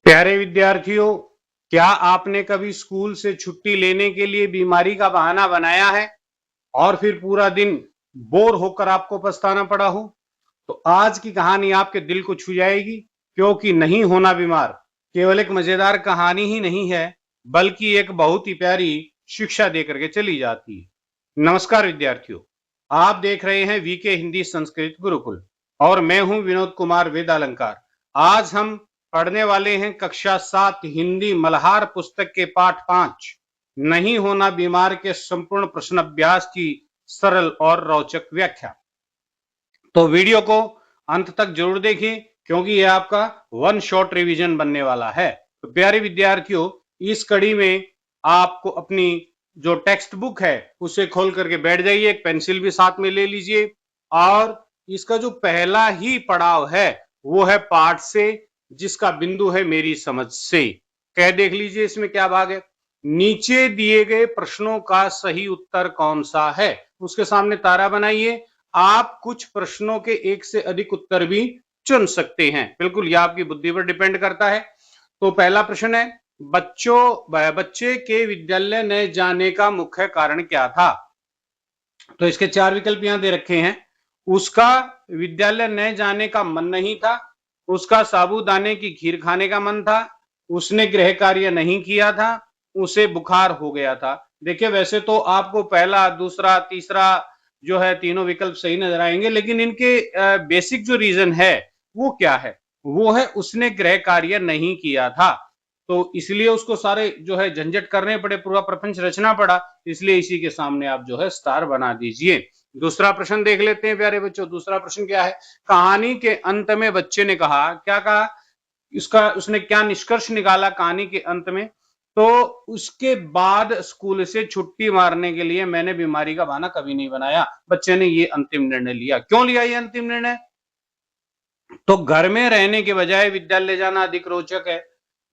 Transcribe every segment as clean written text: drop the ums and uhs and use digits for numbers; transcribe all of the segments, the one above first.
प्यारे विद्यार्थियों, क्या आपने कभी स्कूल से छुट्टी लेने के लिए बीमारी का बहाना बनाया है और फिर पूरा दिन बोर होकर आपको पछताना पड़ा हो? तो आज की कहानी आपके दिल को छू जाएगी, क्योंकि नहीं होना बीमार केवल एक मजेदार कहानी ही नहीं है, बल्कि एक बहुत ही प्यारी शिक्षा देकर के चली जाती है। नमस्कार विद्यार्थियों, आप देख रहे हैं वीके हिंदी संस्कृत गुरुकुल और मैं हूं विनोद कुमार वेदालंकार। आज हम पढ़ने वाले हैं कक्षा 7 हिंदी मल्हार पुस्तक के पाठ 5 नहीं होना बीमार के संपूर्ण प्रश्न अभ्यास की सरल और रोचक व्याख्या। तो वीडियो को अंत तक जरूर देखें, क्योंकि यह आपका वन शॉट रिवीजन बनने वाला है। तो प्यारे विद्यार्थियों, इस कड़ी में आपको अपनी जो टेक्स्ट बुक है उसे खोल करके बैठ जाइए, एक पेंसिल भी साथ में ले लीजिए और इसका जो पहला ही पड़ाव है वो है पाठ से, जिसका बिंदु है मेरी समझ से। कह देख लीजिए इसमें क्या भाग है। नीचे दिए गए प्रश्नों का सही उत्तर कौन सा है, उसके सामने तारा बनाइए। आप कुछ प्रश्नों के एक से अधिक उत्तर भी चुन सकते हैं, बिल्कुल यह आपकी बुद्धि पर डिपेंड करता है। तो पहला प्रश्न है, बच्चे के विद्यालय न जाने का मुख्य कारण क्या था? तो इसके चार विकल्प यहां दे रखे हैं। उसका विद्यालय न जाने का मन नहीं था, उसका साबूदाने की खीर खाने का मन था, उसने गृह कार्य नहीं किया था, उसे बुखार हो गया था। देखिए, वैसे तो आपको पहला, दूसरा, तीसरा जो है तीनों विकल्प सही नजर आएंगे, लेकिन इनके बेसिक जो रीजन है वो क्या है? वो है उसने गृह कार्य नहीं किया था, तो इसलिए उसको सारे जो है झंझट करने पड़े, पूरा प्रपंच रचना पड़ा, इसलिए इसी के सामने आप जो है स्टार बना दीजिए। दूसरा प्रश्न देख लेते हैं प्यारे बच्चों। दूसरा प्रश्न क्या है? कहानी के अंत में बच्चे ने कहा, क्या कहा, इसका उसने क्या निष्कर्ष निकाला कहानी के अंत में? तो उसके बाद स्कूल से छुट्टी मारने के लिए मैंने बीमारी का बहाना कभी नहीं बनाया। बच्चे ने ये अंतिम निर्णय लिया। क्यों लिया ये अंतिम निर्णय? तो घर में रहने के बजाय विद्यालय जाना अधिक रोचक है।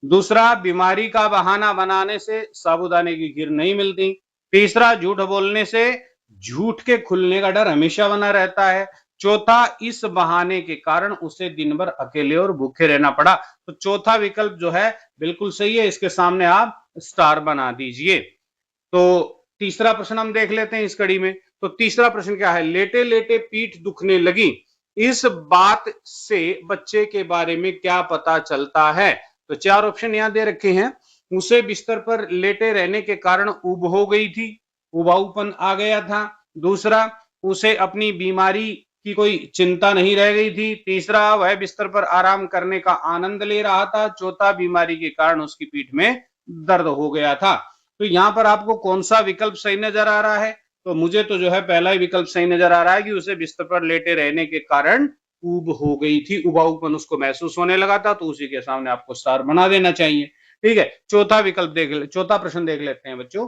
दूसरा, बीमारी का बहाना बनाने से साबूदाने की खीर नहीं मिलती। तीसरा, झूठ बोलने से झूठ के खुलने का डर हमेशा बना रहता है। चौथा, इस बहाने के कारण उसे दिन भर अकेले और भूखे रहना पड़ा। तो चौथा विकल्प जो है बिल्कुल सही है, इसके सामने आप स्टार बना दीजिए। तो तीसरा प्रश्न हम देख लेते हैं इस कड़ी में। तो तीसरा प्रश्न क्या है? लेटे लेटे पीठ दुखने लगी, इस बात से बच्चे के बारे में क्या पता चलता है? तो चार ऑप्शन यहां दे रखे हैं। उसे बिस्तर पर लेटे रहने के कारण ऊब हो गई थी, उबाऊपन आ गया था। दूसरा, उसे अपनी बीमारी की कोई चिंता नहीं रह गई थी। तीसरा, वह बिस्तर पर आराम करने का आनंद ले रहा था। चौथा, बीमारी के कारण उसकी पीठ में दर्द हो गया था। तो यहां पर आपको कौन सा विकल्प सही नजर आ रहा है? तो मुझे तो जो है पहला ही विकल्प सही नजर आ रहा है कि उसे बिस्तर पर लेटे रहने के कारण ऊब हो गई थी, उबाऊपन उसको महसूस होने लगा था, तो उसी के सामने आपको स्टार बना देना चाहिए। ठीक है, चौथा विकल्प चौथा प्रश्न देख लेते हैं बच्चों।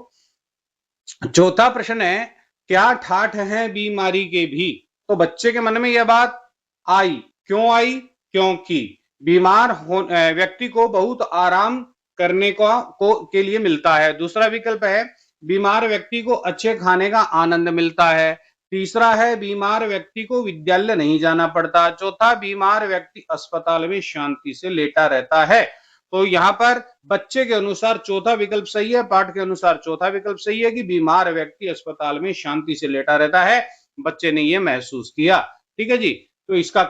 चौथा प्रश्न है, क्या ठाठ है बीमारी के भी? तो बच्चे के मन में यह बात आई। क्यों आई? क्योंकि बीमार व्यक्ति को बहुत आराम करने के लिए मिलता है। दूसरा विकल्प है, बीमार व्यक्ति को अच्छे खाने का आनंद मिलता है। तीसरा है, बीमार व्यक्ति को विद्यालय नहीं जाना पड़ता। चौथा, बीमार व्यक्ति अस्पताल में शांति से लेटा रहता है। तो यहाँ पर बच्चे के अनुसार चौथा विकल्प सही है, पाठ के अनुसार चौथा विकल्प सही है कि बीमार व्यक्ति अस्पताल में शांति से लेटा रहता है। बच्चे ने यह महसूस किया। ठीक है जी। तो इसका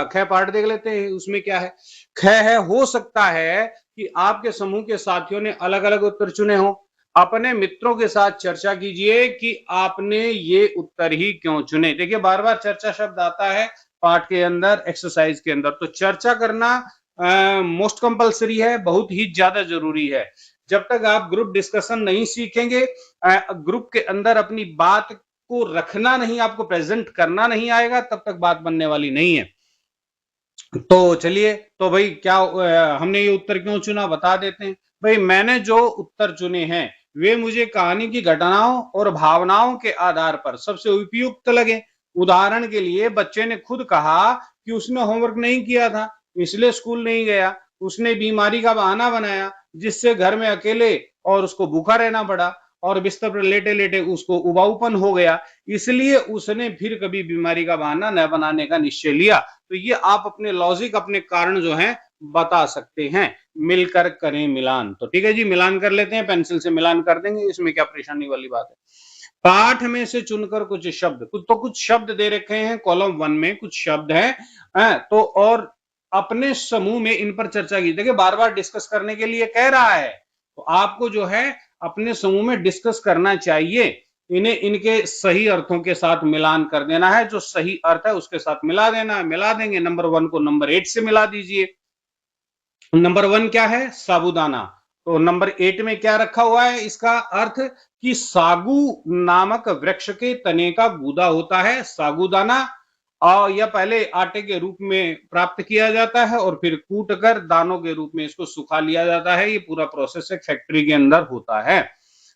ख पार्ट देख लेते हैं, उसमें क्या है? ख है, हो सकता है कि आपके समूह के साथियों ने अलग अलग उत्तर चुने हो। अपने मित्रों के साथ चर्चा कीजिए कि आपने ये उत्तर ही क्यों चुने। देखिए, बार बार चर्चा शब्द आता है पाठ के अंदर, एक्सरसाइज के अंदर, तो चर्चा करना मोस्ट कंपलसरी है, बहुत ही ज्यादा जरूरी है। जब तक आप ग्रुप डिस्कशन नहीं सीखेंगे, ग्रुप के अंदर अपनी बात को रखना नहीं, आपको प्रेजेंट करना नहीं आएगा, तब तक बात बनने वाली नहीं है। तो चलिए, तो भाई क्या हमने ये उत्तर क्यों चुना बता देते हैं। भाई, मैंने जो उत्तर चुने हैं वे मुझे कहानी की घटनाओं और भावनाओं के आधार पर सबसे उपयुक्त लगे। उदाहरण के लिए, बच्चे ने खुद कहा कि उसने होमवर्क नहीं किया था, इसलिए स्कूल नहीं गया। उसने बीमारी का बहाना बनाया, जिससे घर में अकेले और उसको भूखा रहना पड़ा, और बिस्तर पर लेटे लेटे उसको उबाऊपन हो गया, इसलिए उसने फिर कभी बीमारी का बहाना न बनाने का निश्चय लिया। तो ये आप अपने लॉजिक, अपने कारण जो हैं बता सकते हैं। मिलकर करें मिलान। तो ठीक है जी, मिलान कर लेते हैं, पेंसिल से मिलान कर देंगे, इसमें क्या परेशानी वाली बात है। पाठ में से चुनकर कुछ शब्द, कुछ शब्द दे रखे हैं कॉलम 1 में, कुछ शब्द हैं तो और अपने समूह में इन पर चर्चा की। देखिए बार बार डिस्कस करने के लिए कह रहा है, तो आपको जो है अपने समूह में डिस्कस करना चाहिए, इन्हें इनके सही अर्थों के साथ मिलान कर देना है, जो सही अर्थ है उसके साथ मिला देना है। मिला देंगे, नंबर 1 को नंबर 8 से मिला दीजिए। नंबर 1 क्या है? साबूदाना। तो नंबर 8 में क्या रखा हुआ है? इसका अर्थ कि सागू नामक वृक्ष के तने का गूदा होता है सागूदाना, और यह पहले आटे के रूप में प्राप्त किया जाता है और फिर कूट कर दानों के रूप में इसको सुखा लिया जाता है। ये पूरा प्रोसेस एक फैक्ट्री के अंदर होता है।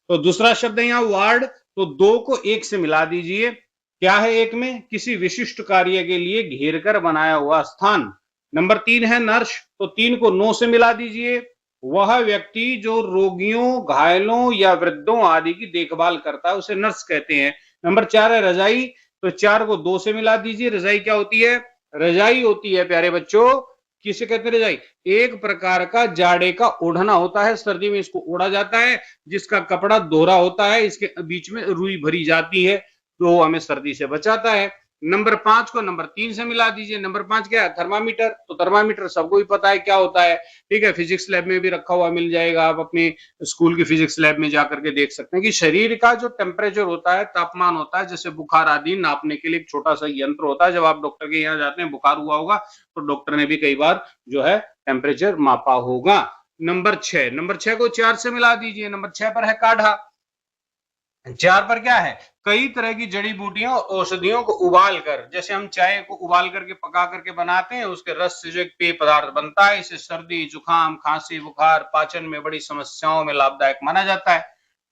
तो दूसरा शब्द है यहाँ वार्ड, तो 2 को 1 से मिला दीजिए। क्या है 1 में? किसी विशिष्ट कार्य के लिए घेर कर बनाया हुआ स्थान। नंबर 3 है नर्स, तो 3 को 9 से मिला दीजिए। वह व्यक्ति जो रोगियों, घायलों या वृद्धों आदि की देखभाल करता है उसे नर्स कहते हैं। नंबर 4 है रजाई, तो 4 को 2 से मिला दीजिए। रजाई क्या होती है? रजाई होती है प्यारे बच्चों, किसे कहते हैं रजाई? एक प्रकार का जाड़े का ओढ़ना होता है, सर्दी में इसको ओढ़ा जाता है, जिसका कपड़ा दोहरा होता है, इसके बीच में रुई भरी जाती है, तो हमें सर्दी से बचाता है। नंबर 5 को नंबर 3 से मिला दीजिए। नंबर 5 क्या है? थर्मामीटर। तो थर्मामीटर सबको ही पता है क्या होता है, ठीक है, फिजिक्स लैब में भी रखा हुआ मिल जाएगा, आप अपने स्कूल की फिजिक्स लैब में जाकर के देख सकते हैं कि शरीर का जो टेम्परेचर होता है, तापमान होता है, जैसे बुखार आदि नापने के लिए एक छोटा सा यंत्र होता है। जब आप डॉक्टर के यहाँ जाते हैं, बुखार हुआ होगा तो डॉक्टर ने भी कई बार जो है टेम्परेचर मापा होगा। नंबर 6 को 4 से मिला दीजिए। नंबर 6 पर है काढ़ा। 4 पर क्या है? कई तरह की जड़ी बूटियों और औषधियों को उबाल कर, जैसे हम चाय को उबाल करके पका करके बनाते हैं, उसके रस से जो एक पेय पदार्थ बनता है, इसे सर्दी, जुकाम, खांसी, बुखार, पाचन में बड़ी समस्याओं में लाभदायक माना जाता है।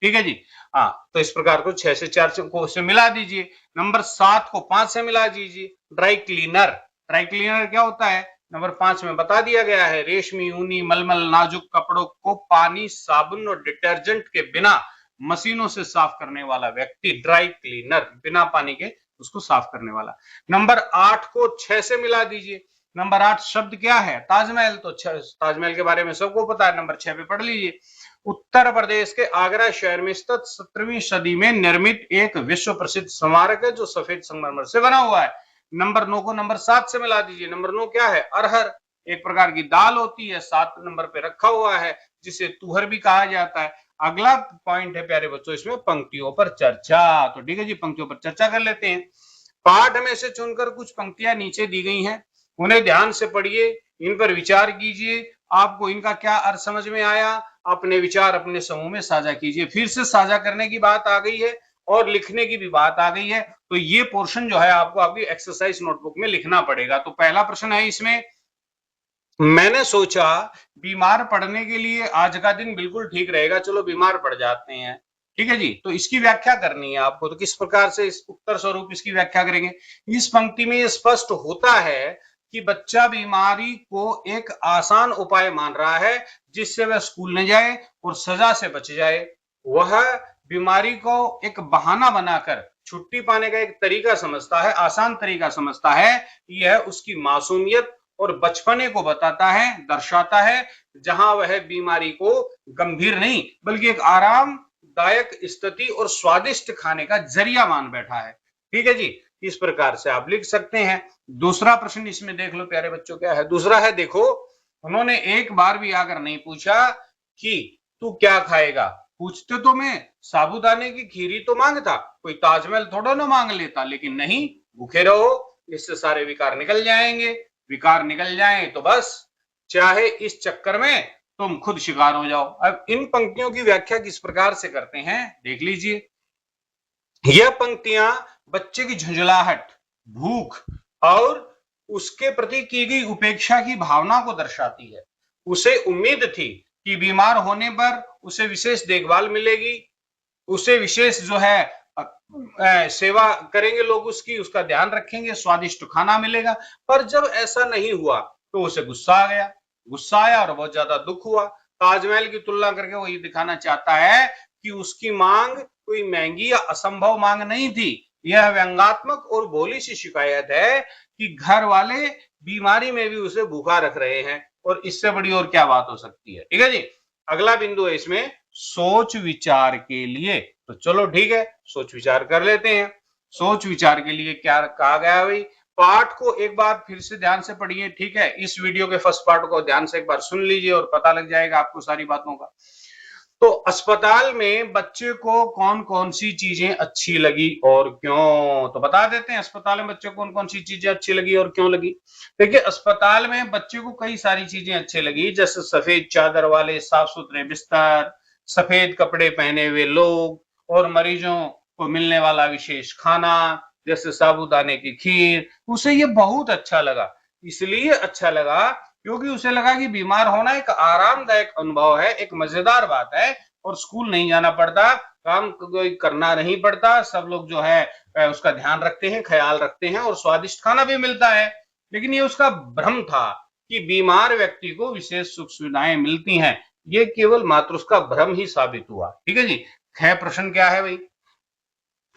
ठीक है जी। हाँ, तो इस प्रकार को 6 से 4 से मिला दीजिए। नंबर 7 को 5 से मिला दीजिए। Dry cleaner. ड्राई क्लीनर क्या होता है? नंबर 5 में बता दिया गया है, रेशमी, ऊनी, मलमल, नाजुक कपड़ों को पानी, साबुन और डिटर्जेंट के बिना मशीनों से साफ करने वाला व्यक्ति ड्राई क्लीनर, बिना पानी के उसको साफ करने वाला। नंबर 8 को 6 से मिला दीजिए। नंबर 8 शब्द क्या है? ताजमहल। तो ताजमहल के बारे में सबको पता है, नंबर 6 पे पढ़ लीजिए। उत्तर प्रदेश के आगरा शहर में स्थित 17वीं सदी में निर्मित एक विश्व प्रसिद्ध स्मारक है, जो सफेद संगमरमर से बना हुआ है। नंबर 9 को नंबर 7 से मिला दीजिए। नंबर 9 क्या है? अरहर, एक प्रकार की दाल होती है, 7 नंबर पे रखा हुआ है, जिसे तुहर भी कहा जाता है। अगला पॉइंट है प्यारे बच्चों, इसमें पंक्तियों पर चर्चा। तो ठीक है जी, पंक्तियों पर चर्चा कर लेते हैं। पाठ में से चुनकर कुछ पंक्तियां नीचे दी गई हैं, उन्हें ध्यान से पढ़िए, इन पर विचार कीजिए, आपको इनका क्या अर्थ समझ में आया, अपने विचार अपने समूह में साझा कीजिए। फिर से साझा करने की बात आ गई है और लिखने की भी बात आ गई है, तो ये पोर्शन जो है आपको आपकी एक्सरसाइज नोटबुक में लिखना पड़ेगा। तो पहला प्रश्न है इसमें, मैंने सोचा बीमार पड़ने के लिए आज का दिन बिल्कुल ठीक रहेगा, चलो बीमार पड़ जाते हैं। ठीक है जी, तो इसकी व्याख्या करनी है आपको। तो किस प्रकार से इस उत्तर स्वरूप इसकी व्याख्या करेंगे? इस पंक्ति में ये स्पष्ट होता है कि बच्चा बीमारी को एक आसान उपाय मान रहा है, जिससे वह स्कूल न जाए और सजा से बच जाए। वह बीमारी को एक बहाना बनाकर छुट्टी पाने का एक तरीका समझता है, आसान तरीका समझता है। यह उसकी मासूमियत और बचपने को बताता है, दर्शाता है, जहां वह बीमारी को गंभीर नहीं बल्कि एक आरामदायक स्थिति और स्वादिष्ट खाने का जरिया मान बैठा है। ठीक है जी, इस प्रकार से आप लिख सकते हैं। दूसरा प्रश्न इसमें देख लो प्यारे बच्चों, क्या है? दूसरा है, देखो, उन्होंने एक बार भी आकर नहीं पूछा कि तू क्या खाएगा। पूछते तो मैं साबूदाने की खीरी तो मांगता, कोई ताजमहल थोड़ा ना मांग लेता, लेकिन नहीं, भूखे रहो, इससे सारे विकार निकल जाएंगे। विकार निकल जाए तो बस, चाहे इस चक्कर में तुम खुद शिकार हो जाओ। अब इन पंक्तियों की व्याख्या किस प्रकार से करते हैं देख लीजिए। यह पंक्तियां बच्चे की झुंझलाहट, भूख और उसके प्रति की गई उपेक्षा की भावना को दर्शाती है। उसे उम्मीद थी कि बीमार होने पर उसे विशेष देखभाल मिलेगी, उसे विशेष जो है सेवा करेंगे लोग, उसकी, उसका ध्यान रखेंगे, स्वादिष्ट खाना मिलेगा। पर जब ऐसा नहीं हुआ तो उसे गुस्सा आ गया, गुस्सा आया और बहुत ज्यादा दुख हुआ। ताजमहल की तुलना करके वो ये दिखाना चाहता है कि उसकी मांग कोई महंगी या असंभव मांग नहीं थी। यह व्यंग्यात्मक और भोली सी शिकायत है कि घर वाले बीमारी में भी उसे भूखा रख रहे हैं और इससे बड़ी और क्या बात हो सकती है। ठीक है जी। अगला बिंदु है इसमें सोच विचार के लिए। तो चलो ठीक है, सोच विचार कर लेते हैं। सोच विचार के लिए क्या कहा गया भाई, पाठ को एक बार फिर से ध्यान से पढ़िए। ठीक है, इस वीडियो के फर्स्ट पार्ट को ध्यान से एक बार सुन लीजिए और पता लग जाएगा आपको सारी बातों का। तो अस्पताल में बच्चे को कौन कौन सी चीजें अच्छी लगी और क्यों, तो बता देते हैं अस्पताल में बच्चे को कौन कौन सी चीजें अच्छी लगी और क्यों लगी। देखिए, अस्पताल में बच्चे को कई सारी चीजें अच्छी लगी, जैसे सफेद चादर वाले साफ सुथरे बिस्तर, सफेद कपड़े पहने हुए लोग और मरीजों को मिलने वाला विशेष खाना जैसे साबूदाने की खीर। उसे ये बहुत अच्छा लगा। इसलिए अच्छा लगा क्योंकि उसे लगा कि बीमार होना एक आरामदायक अनुभव है, एक मजेदार बात है और स्कूल नहीं जाना पड़ता, काम कोई करना नहीं पड़ता, सब लोग जो है उसका ध्यान रखते हैं, ख्याल रखते हैं और स्वादिष्ट खाना भी मिलता है। लेकिन ये उसका भ्रम था कि बीमार व्यक्ति को विशेष सुख सुविधाएं मिलती हैं। ये केवल मात्र उसका भ्रम ही साबित हुआ। ठीक है जी। खैर, प्रश्न क्या है भाई,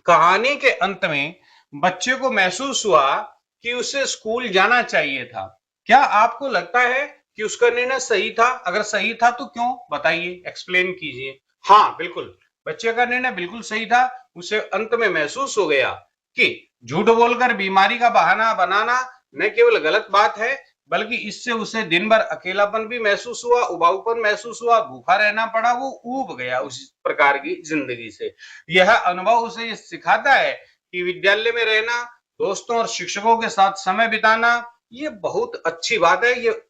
कहानी के अंत में बच्चे को महसूस हुआ कि उसे स्कूल जाना चाहिए था। क्या आपको लगता है कि उसका निर्णय सही था? अगर सही था तो क्यों, बताइए, एक्सप्लेन कीजिए। हाँ बिल्कुल, बच्चे का निर्णय बिल्कुल सही था। उसे अंत में महसूस हो गया कि झूठ बोलकर बीमारी का बहाना बनाना न केवल गलत बात है, बल्कि इससे उसे दिन भर अकेलापन भी महसूस हुआ, उबाऊपन महसूस हुआ, भूखा रहना पड़ा, वो ऊब गया उस प्रकार की जिंदगी से। यह अनुभव उसे ये सिखाता है कि विद्यालय में रहना, दोस्तों और शिक्षकों के साथ समय बिताना, ये बहुत अच्छी बात है। ये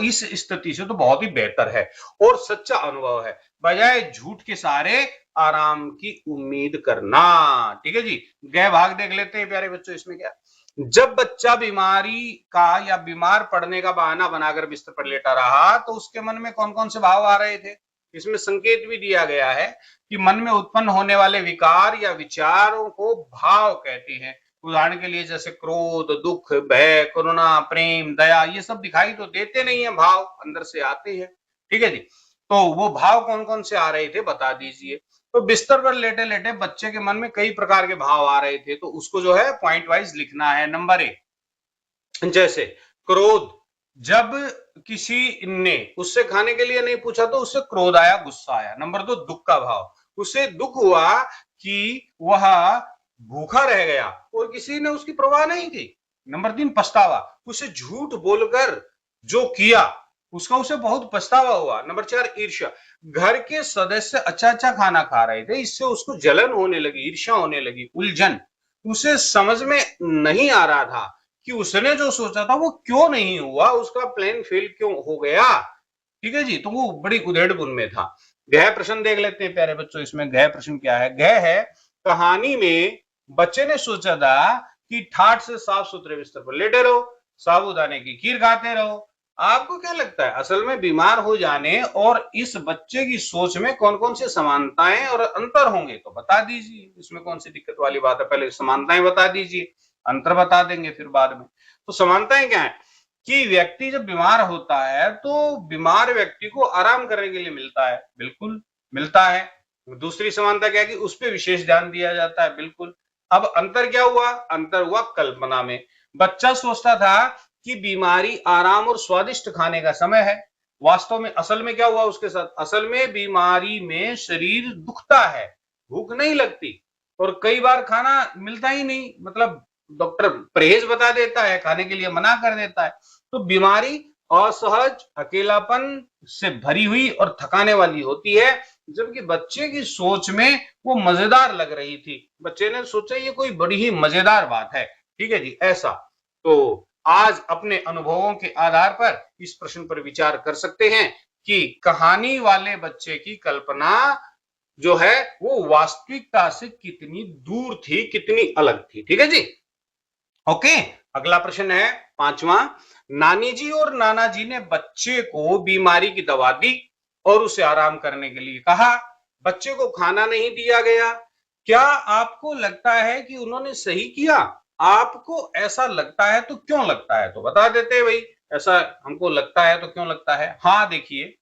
इस स्थिति से तो बहुत ही बेहतर है और सच्चा अनुभव है, बजाय झूठ के सहारे आराम की उम्मीद करना। ठीक है जी। गए भाग देख लेते हैं प्यारे बच्चों। इसमें क्या, जब बच्चा बीमारी का या बीमार पड़ने का बहाना बनाकर बिस्तर पर लेटा रहा तो उसके मन में कौन कौन से भाव आ रहे थे। इसमें संकेत भी दिया गया है कि मन में उत्पन्न होने वाले विकार या विचारों को भाव कहते हैं। उदाहरण के लिए जैसे क्रोध, दुख, भय, करुणा, प्रेम, दया, ये सब दिखाई तो देते नहीं है, भाव अंदर से आते हैं। ठीक है जी। तो वो भाव कौन कौन से आ रहे थे बता दीजिए। तो बिस्तर पर लेटे लेटे बच्चे के मन में कई प्रकार के भाव आ रहे थे, तो उसको जो है पॉइंट वाइज लिखना है। नंबर 1, जैसे क्रोध, जब किसी ने उससे खाने के लिए नहीं पूछा तो उससे क्रोध आया, गुस्सा आया। नंबर 2, दुख का भाव, उसे दुख हुआ कि वह भूखा रह गया और किसी ने उसकी परवाह नहीं की। नंबर 3, पछतावा, उसे झूठ बोलकर जो किया उसका उसे बहुत पछतावा हुआ। नंबर 4, ईर्ष्या, घर के सदस्य अच्छा अच्छा खाना खा रहे थे, इससे उसको जलन होने लगी, ईर्ष्या होने लगी। उलझन, उसे समझ में नहीं आ रहा था कि उसने जो सोचा था वो क्यों नहीं हुआ, उसका प्लान फेल क्यों हो गया। ठीक है जी। तो वो बड़ी उधेड़बुन में था। गह प्रश्न देख लेते हैं प्यारे बच्चों। इसमें गह प्रश्न क्या है। गह है, कहानी में बच्चे ने सोचा था कि ठाठ से साफ सुथरे बिस्तर पर लेटे रहो, साबूदाने की खीर खाते रहो। आपको क्या लगता है, असल में बीमार हो जाने और इस बच्चे की सोच में कौन कौन सी समानताएं और अंतर होंगे, तो बता दीजिए। इसमें कौन सी दिक्कत वाली बात है, पहले समानताएं बता दीजिए, अंतर बता देंगे फिर बाद में। तो समानताएं क्या है कि व्यक्ति जब बीमार होता है तो बीमार व्यक्ति को आराम करने के लिए मिलता है, बिल्कुल मिलता है। दूसरी समानता क्या है कि उस पर विशेष ध्यान दिया जाता है, बिल्कुल। अब अंतर क्या हुआ, अंतर हुआ कल्पना में। बच्चा सोचता था कि बीमारी आराम और स्वादिष्ट खाने का समय है। वास्तव में असल में क्या हुआ उसके साथ, असल में बीमारी में शरीर दुखता है, भूख नहीं लगती और कई बार खाना मिलता ही नहीं, मतलब डॉक्टर परहेज बता देता है, खाने के लिए मना कर देता है। तो बीमारी असहज, अकेलापन से भरी हुई और थकाने वाली होती है, जबकि बच्चे की सोच में वो मजेदार लग रही थी। बच्चे ने सोचा ये कोई बड़ी ही मजेदार बात है। ठीक है जी, ऐसा। तो आज अपने अनुभवों के आधार पर इस प्रश्न पर विचार कर सकते हैं कि कहानी वाले बच्चे की कल्पना जो है वो वास्तविकता से कितनी दूर थी, कितनी अलग थी। ठीक है जी। ओके, अगला प्रश्न है 5वां। नानी जी और नाना जी ने बच्चे को बीमारी की दवा दी और उसे आराम करने के लिए कहा। बच्चे को खाना नहीं दिया गया। क्या आपको लगता है कि उन्होंने सही किया? आपको ऐसा लगता है तो क्यों लगता है, तो बता देते हैं भाई। ऐसा हमको लगता है तो क्यों लगता है। हाँ देखिए,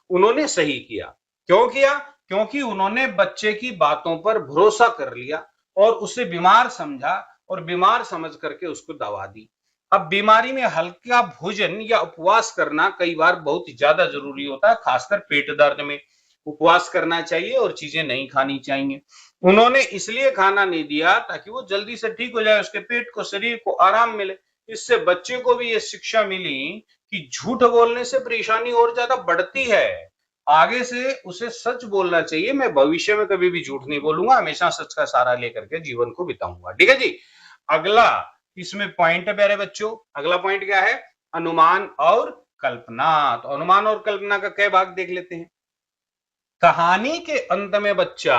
उन्होंने सही किया। क्यों किया? क्योंकि उन्होंने बच्चे की बातों पर भरोसा कर लिया और उसे बीमार समझा और बीमार समझ करके उसको दवा दी। अब बीमारी में हल्का भोजन या उपवास करना कई बार बहुत ज्यादा जरूरी होता है, खासकर पेट दर्द में उपवास करना चाहिए और चीजें नहीं खानी चाहिए। उन्होंने इसलिए खाना नहीं दिया ताकि वो जल्दी से ठीक हो जाए, उसके पेट को, शरीर को आराम मिले। इससे बच्चे को भी ये शिक्षा मिली कि झूठ बोलने से परेशानी और ज्यादा बढ़ती है। आगे से उसे सच बोलना चाहिए, मैं भविष्य में कभी भी झूठ नहीं बोलूंगा, हमेशा सच का सहारा लेकर के जीवन को बिताऊंगा। ठीक है जी। अगला इसमें पॉइंट है प्यारे बच्चों, अगला पॉइंट क्या है? अनुमान और कल्पना। तो अनुमान और कल्पना का कई भाग देख लेते हैं। कहानी के अंत में बच्चा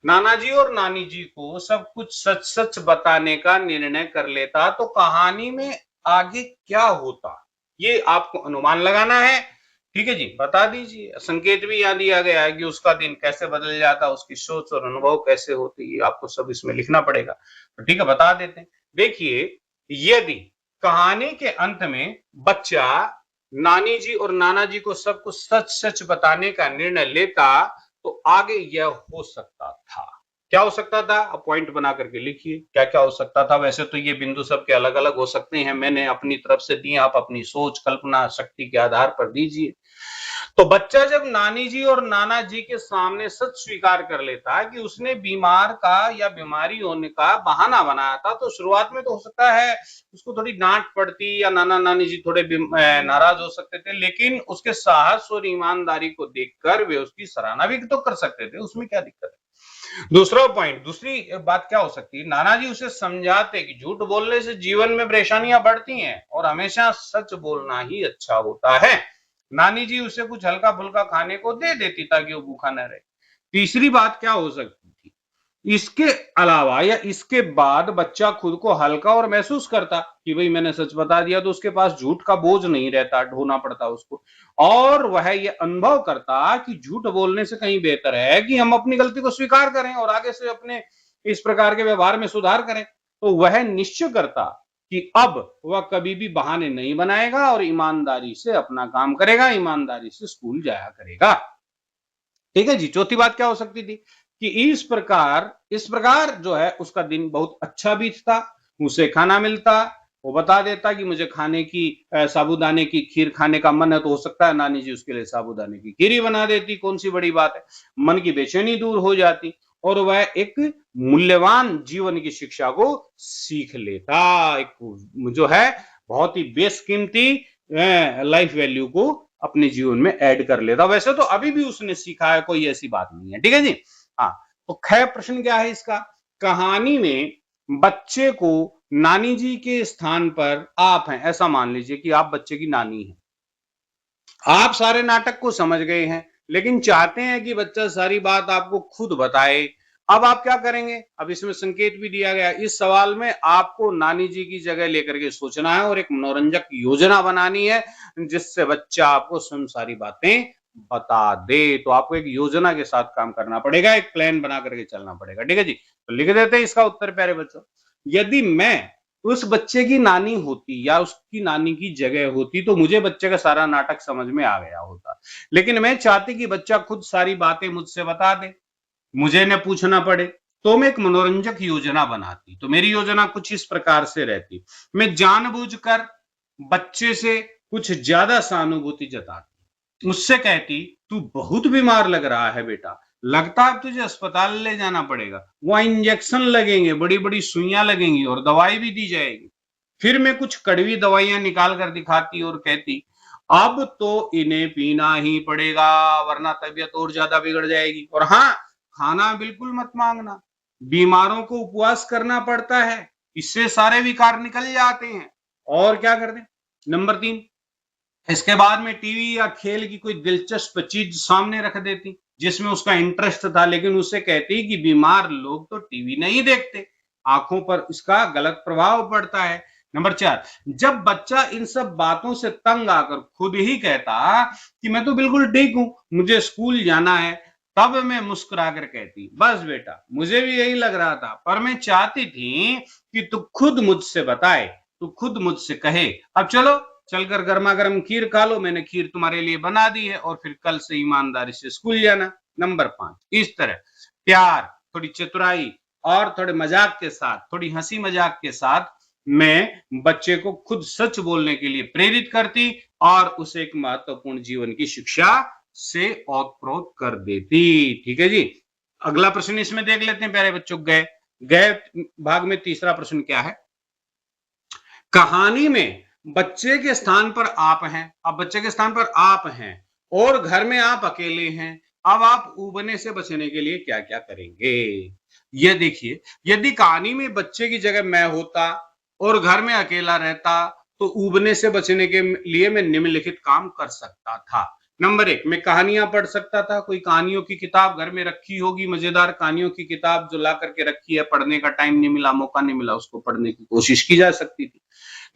नाना जी और नानी जी को सब कुछ सच सच बताने का निर्णय कर लेता, तो कहानी में आगे क्या होता, ये आपको अनुमान लगाना है। ठीक है जी, बता दीजिए। संकेत भी यहां दिया गया है कि उसका दिन कैसे बदल जाता, उसकी सोच और अनुभव कैसे होती है, आपको सब इसमें लिखना पड़ेगा। तो ठीक है, बता देते हैं। देखिए, यदि कहानी के अंत में बच्चा नानी जी और नाना जी को सब कुछ सच सच बताने का निर्णय लेता, तो आगे यह हो सकता था। क्या हो सकता था? अब पॉइंट बना करके लिखिए क्या क्या हो सकता था। वैसे तो ये बिंदु सबके अलग अलग हो सकते हैं, मैंने अपनी तरफ से दिए, आप अपनी सोच कल्पना शक्ति के आधार पर दीजिए। तो बच्चा जब नानी जी और नाना जी के सामने सच स्वीकार कर लेता कि उसने बीमार का या बीमारी होने का बहाना बनाया था, तो शुरुआत में तो हो सकता है उसको थोड़ी डांट पड़ती या नाना नानी जी थोड़े नाराज हो सकते थे, लेकिन उसके साहस और ईमानदारी को देखकर वे उसकी सराहना भी तो कर सकते थे, उसमें क्या दिक्कत है। दूसरा पॉइंट, दूसरी बात क्या हो सकती है? नाना जी उसे समझाते कि झूठ बोलने से जीवन में परेशानियां बढ़ती हैं और हमेशा सच बोलना ही अच्छा होता है। नानी जी उसे कुछ हल्का फुल्का खाने को दे देती ताकि वो भूखा न रहे। तीसरी बात क्या हो सकती थी? इसके अलावा या इसके बाद बच्चा खुद को हल्का और महसूस करता कि भाई मैंने सच बता दिया, तो उसके पास झूठ का बोझ नहीं रहता, ढोना पड़ता उसको, और वह ये अनुभव करता कि झूठ बोलने से कहीं बेहतर है कि हम अपनी गलती को स्वीकार करें और आगे से अपने इस प्रकार के व्यवहार में सुधार करें। तो वह निश्चय करता कि अब वह कभी भी बहाने नहीं बनाएगा और ईमानदारी से अपना काम करेगा, ईमानदारी से स्कूल जाया करेगा। ठीक है जी। चौथी बात क्या हो सकती थी कि इस प्रकार जो है उसका दिन बहुत अच्छा बीतता, उसे खाना मिलता, वो बता देता कि मुझे खाने की साबूदाने की खीर खाने का मन है, तो हो सकता है नानी जी उसके लिए साबूदाने की खीर ही बना देती, कौन सी बड़ी बात है। मन की बेचैनी दूर हो जाती और वह एक मूल्यवान जीवन की शिक्षा को सीख लेता, एक जो है बहुत ही बेशकीमती लाइफ वैल्यू को अपने जीवन में ऐड कर लेता। वैसे तो अभी भी उसने सीखा है, कोई ऐसी बात नहीं है। ठीक है जी। हाँ, तो खैर प्रश्न क्या है इसका? कहानी में बच्चे को नानी जी के स्थान पर आप हैं, ऐसा मान लीजिए कि आप बच्चे की नानी हैं। आप सारे नाटक को समझ गए हैं, लेकिन चाहते हैं कि बच्चा सारी बात आपको खुद बताए। अब आप क्या करेंगे? अब इसमें संकेत भी दिया गया, इस सवाल में आपको नानी जी की जगह लेकर के सोचना है और एक मनोरंजक योजना बनानी है जिससे बच्चा आपको स्वयं सारी बातें बता दे। तो आपको एक योजना के साथ काम करना पड़ेगा, एक प्लान बना करके चलना पड़ेगा। ठीक है जी। तो लिख देते हैं इसका उत्तर प्यारे बच्चों। यदि मैं उस बच्चे की नानी होती या उसकी नानी की जगह होती, तो मुझे बच्चे का सारा नाटक समझ में आ गया होता, लेकिन मैं चाहती कि बच्चा खुद सारी बातें मुझसे बता दे, मुझे न पूछना पड़े। तो मैं एक मनोरंजक योजना बनाती। तो मेरी योजना कुछ इस प्रकार से रहती, मैं जानबूझकर बच्चे से कुछ ज्यादा सहानुभूति जताती, उससे कहती तू बहुत बीमार लग रहा है बेटा, लगता है तुझे अस्पताल ले जाना पड़ेगा, वहां इंजेक्शन लगेंगे, बड़ी बड़ी सुइयां लगेंगी और दवाई भी दी जाएगी। फिर मैं कुछ कड़वी दवाइयां निकाल कर दिखाती और कहती अब तो इन्हें पीना ही पड़ेगा वरना तबीयत और ज्यादा बिगड़ जाएगी। और हाँ, खाना बिल्कुल मत मांगना, बीमारों को उपवास करना पड़ता है, इससे सारे विकार निकल जाते हैं। और क्या कर दे? नंबर 3, इसके बाद में टीवी या खेल की कोई दिलचस्प चीज सामने रख देती जिसमें उसका इंटरेस्ट था, लेकिन उसे कहती कि बीमार लोग तो टीवी नहीं देखते, आंखों पर इसका गलत प्रभाव पड़ता है। नंबर 4, जब बच्चा इन सब बातों से तंग आकर खुद ही कहता कि मैं तो बिल्कुल ठीक हूं, मुझे स्कूल जाना है, तब मैं मुस्कुरा कर कहती बस बेटा मुझे भी यही लग रहा था, पर मैं चाहती थी कि तू खुद मुझसे बताए, तू खुद मुझसे कहे। अब चलो चलकर गर्मा गर्म खीर खा लो, मैंने खीर तुम्हारे लिए बना दी है, और फिर कल से ईमानदारी से स्कूल जाना। नंबर 5, इस तरह प्यार, थोड़ी चतुराई और थोड़े मजाक के साथ, थोड़ी हंसी मजाक के साथ मैं बच्चे को खुद सच बोलने के लिए प्रेरित करती और उसे एक महत्वपूर्ण जीवन की शिक्षा से ओतप्रोत कर देती। ठीक है जी। अगला प्रश्न इसमें देख लेते हैं प्यारे बच्चों। गए गए भाग में तीसरा प्रश्न क्या है? कहानी में बच्चे के स्थान पर आप हैं। अब बच्चे के स्थान पर आप हैं और घर में आप अकेले हैं। अब आप उबने से बचने के लिए क्या क्या करेंगे? ये देखिए, यदि कहानी में बच्चे की जगह मैं होता और घर में अकेला रहता तो उबने से बचने के लिए मैं निम्नलिखित काम कर सकता था। नंबर 1, मैं कहानियां पढ़ सकता था। कोई कहानियों की किताब घर में रखी होगी, मजेदार कहानियों की किताब जो ला करके रखी है, पढ़ने का टाइम नहीं मिला, मौका नहीं मिला, उसको पढ़ने की कोशिश की जा सकती थी।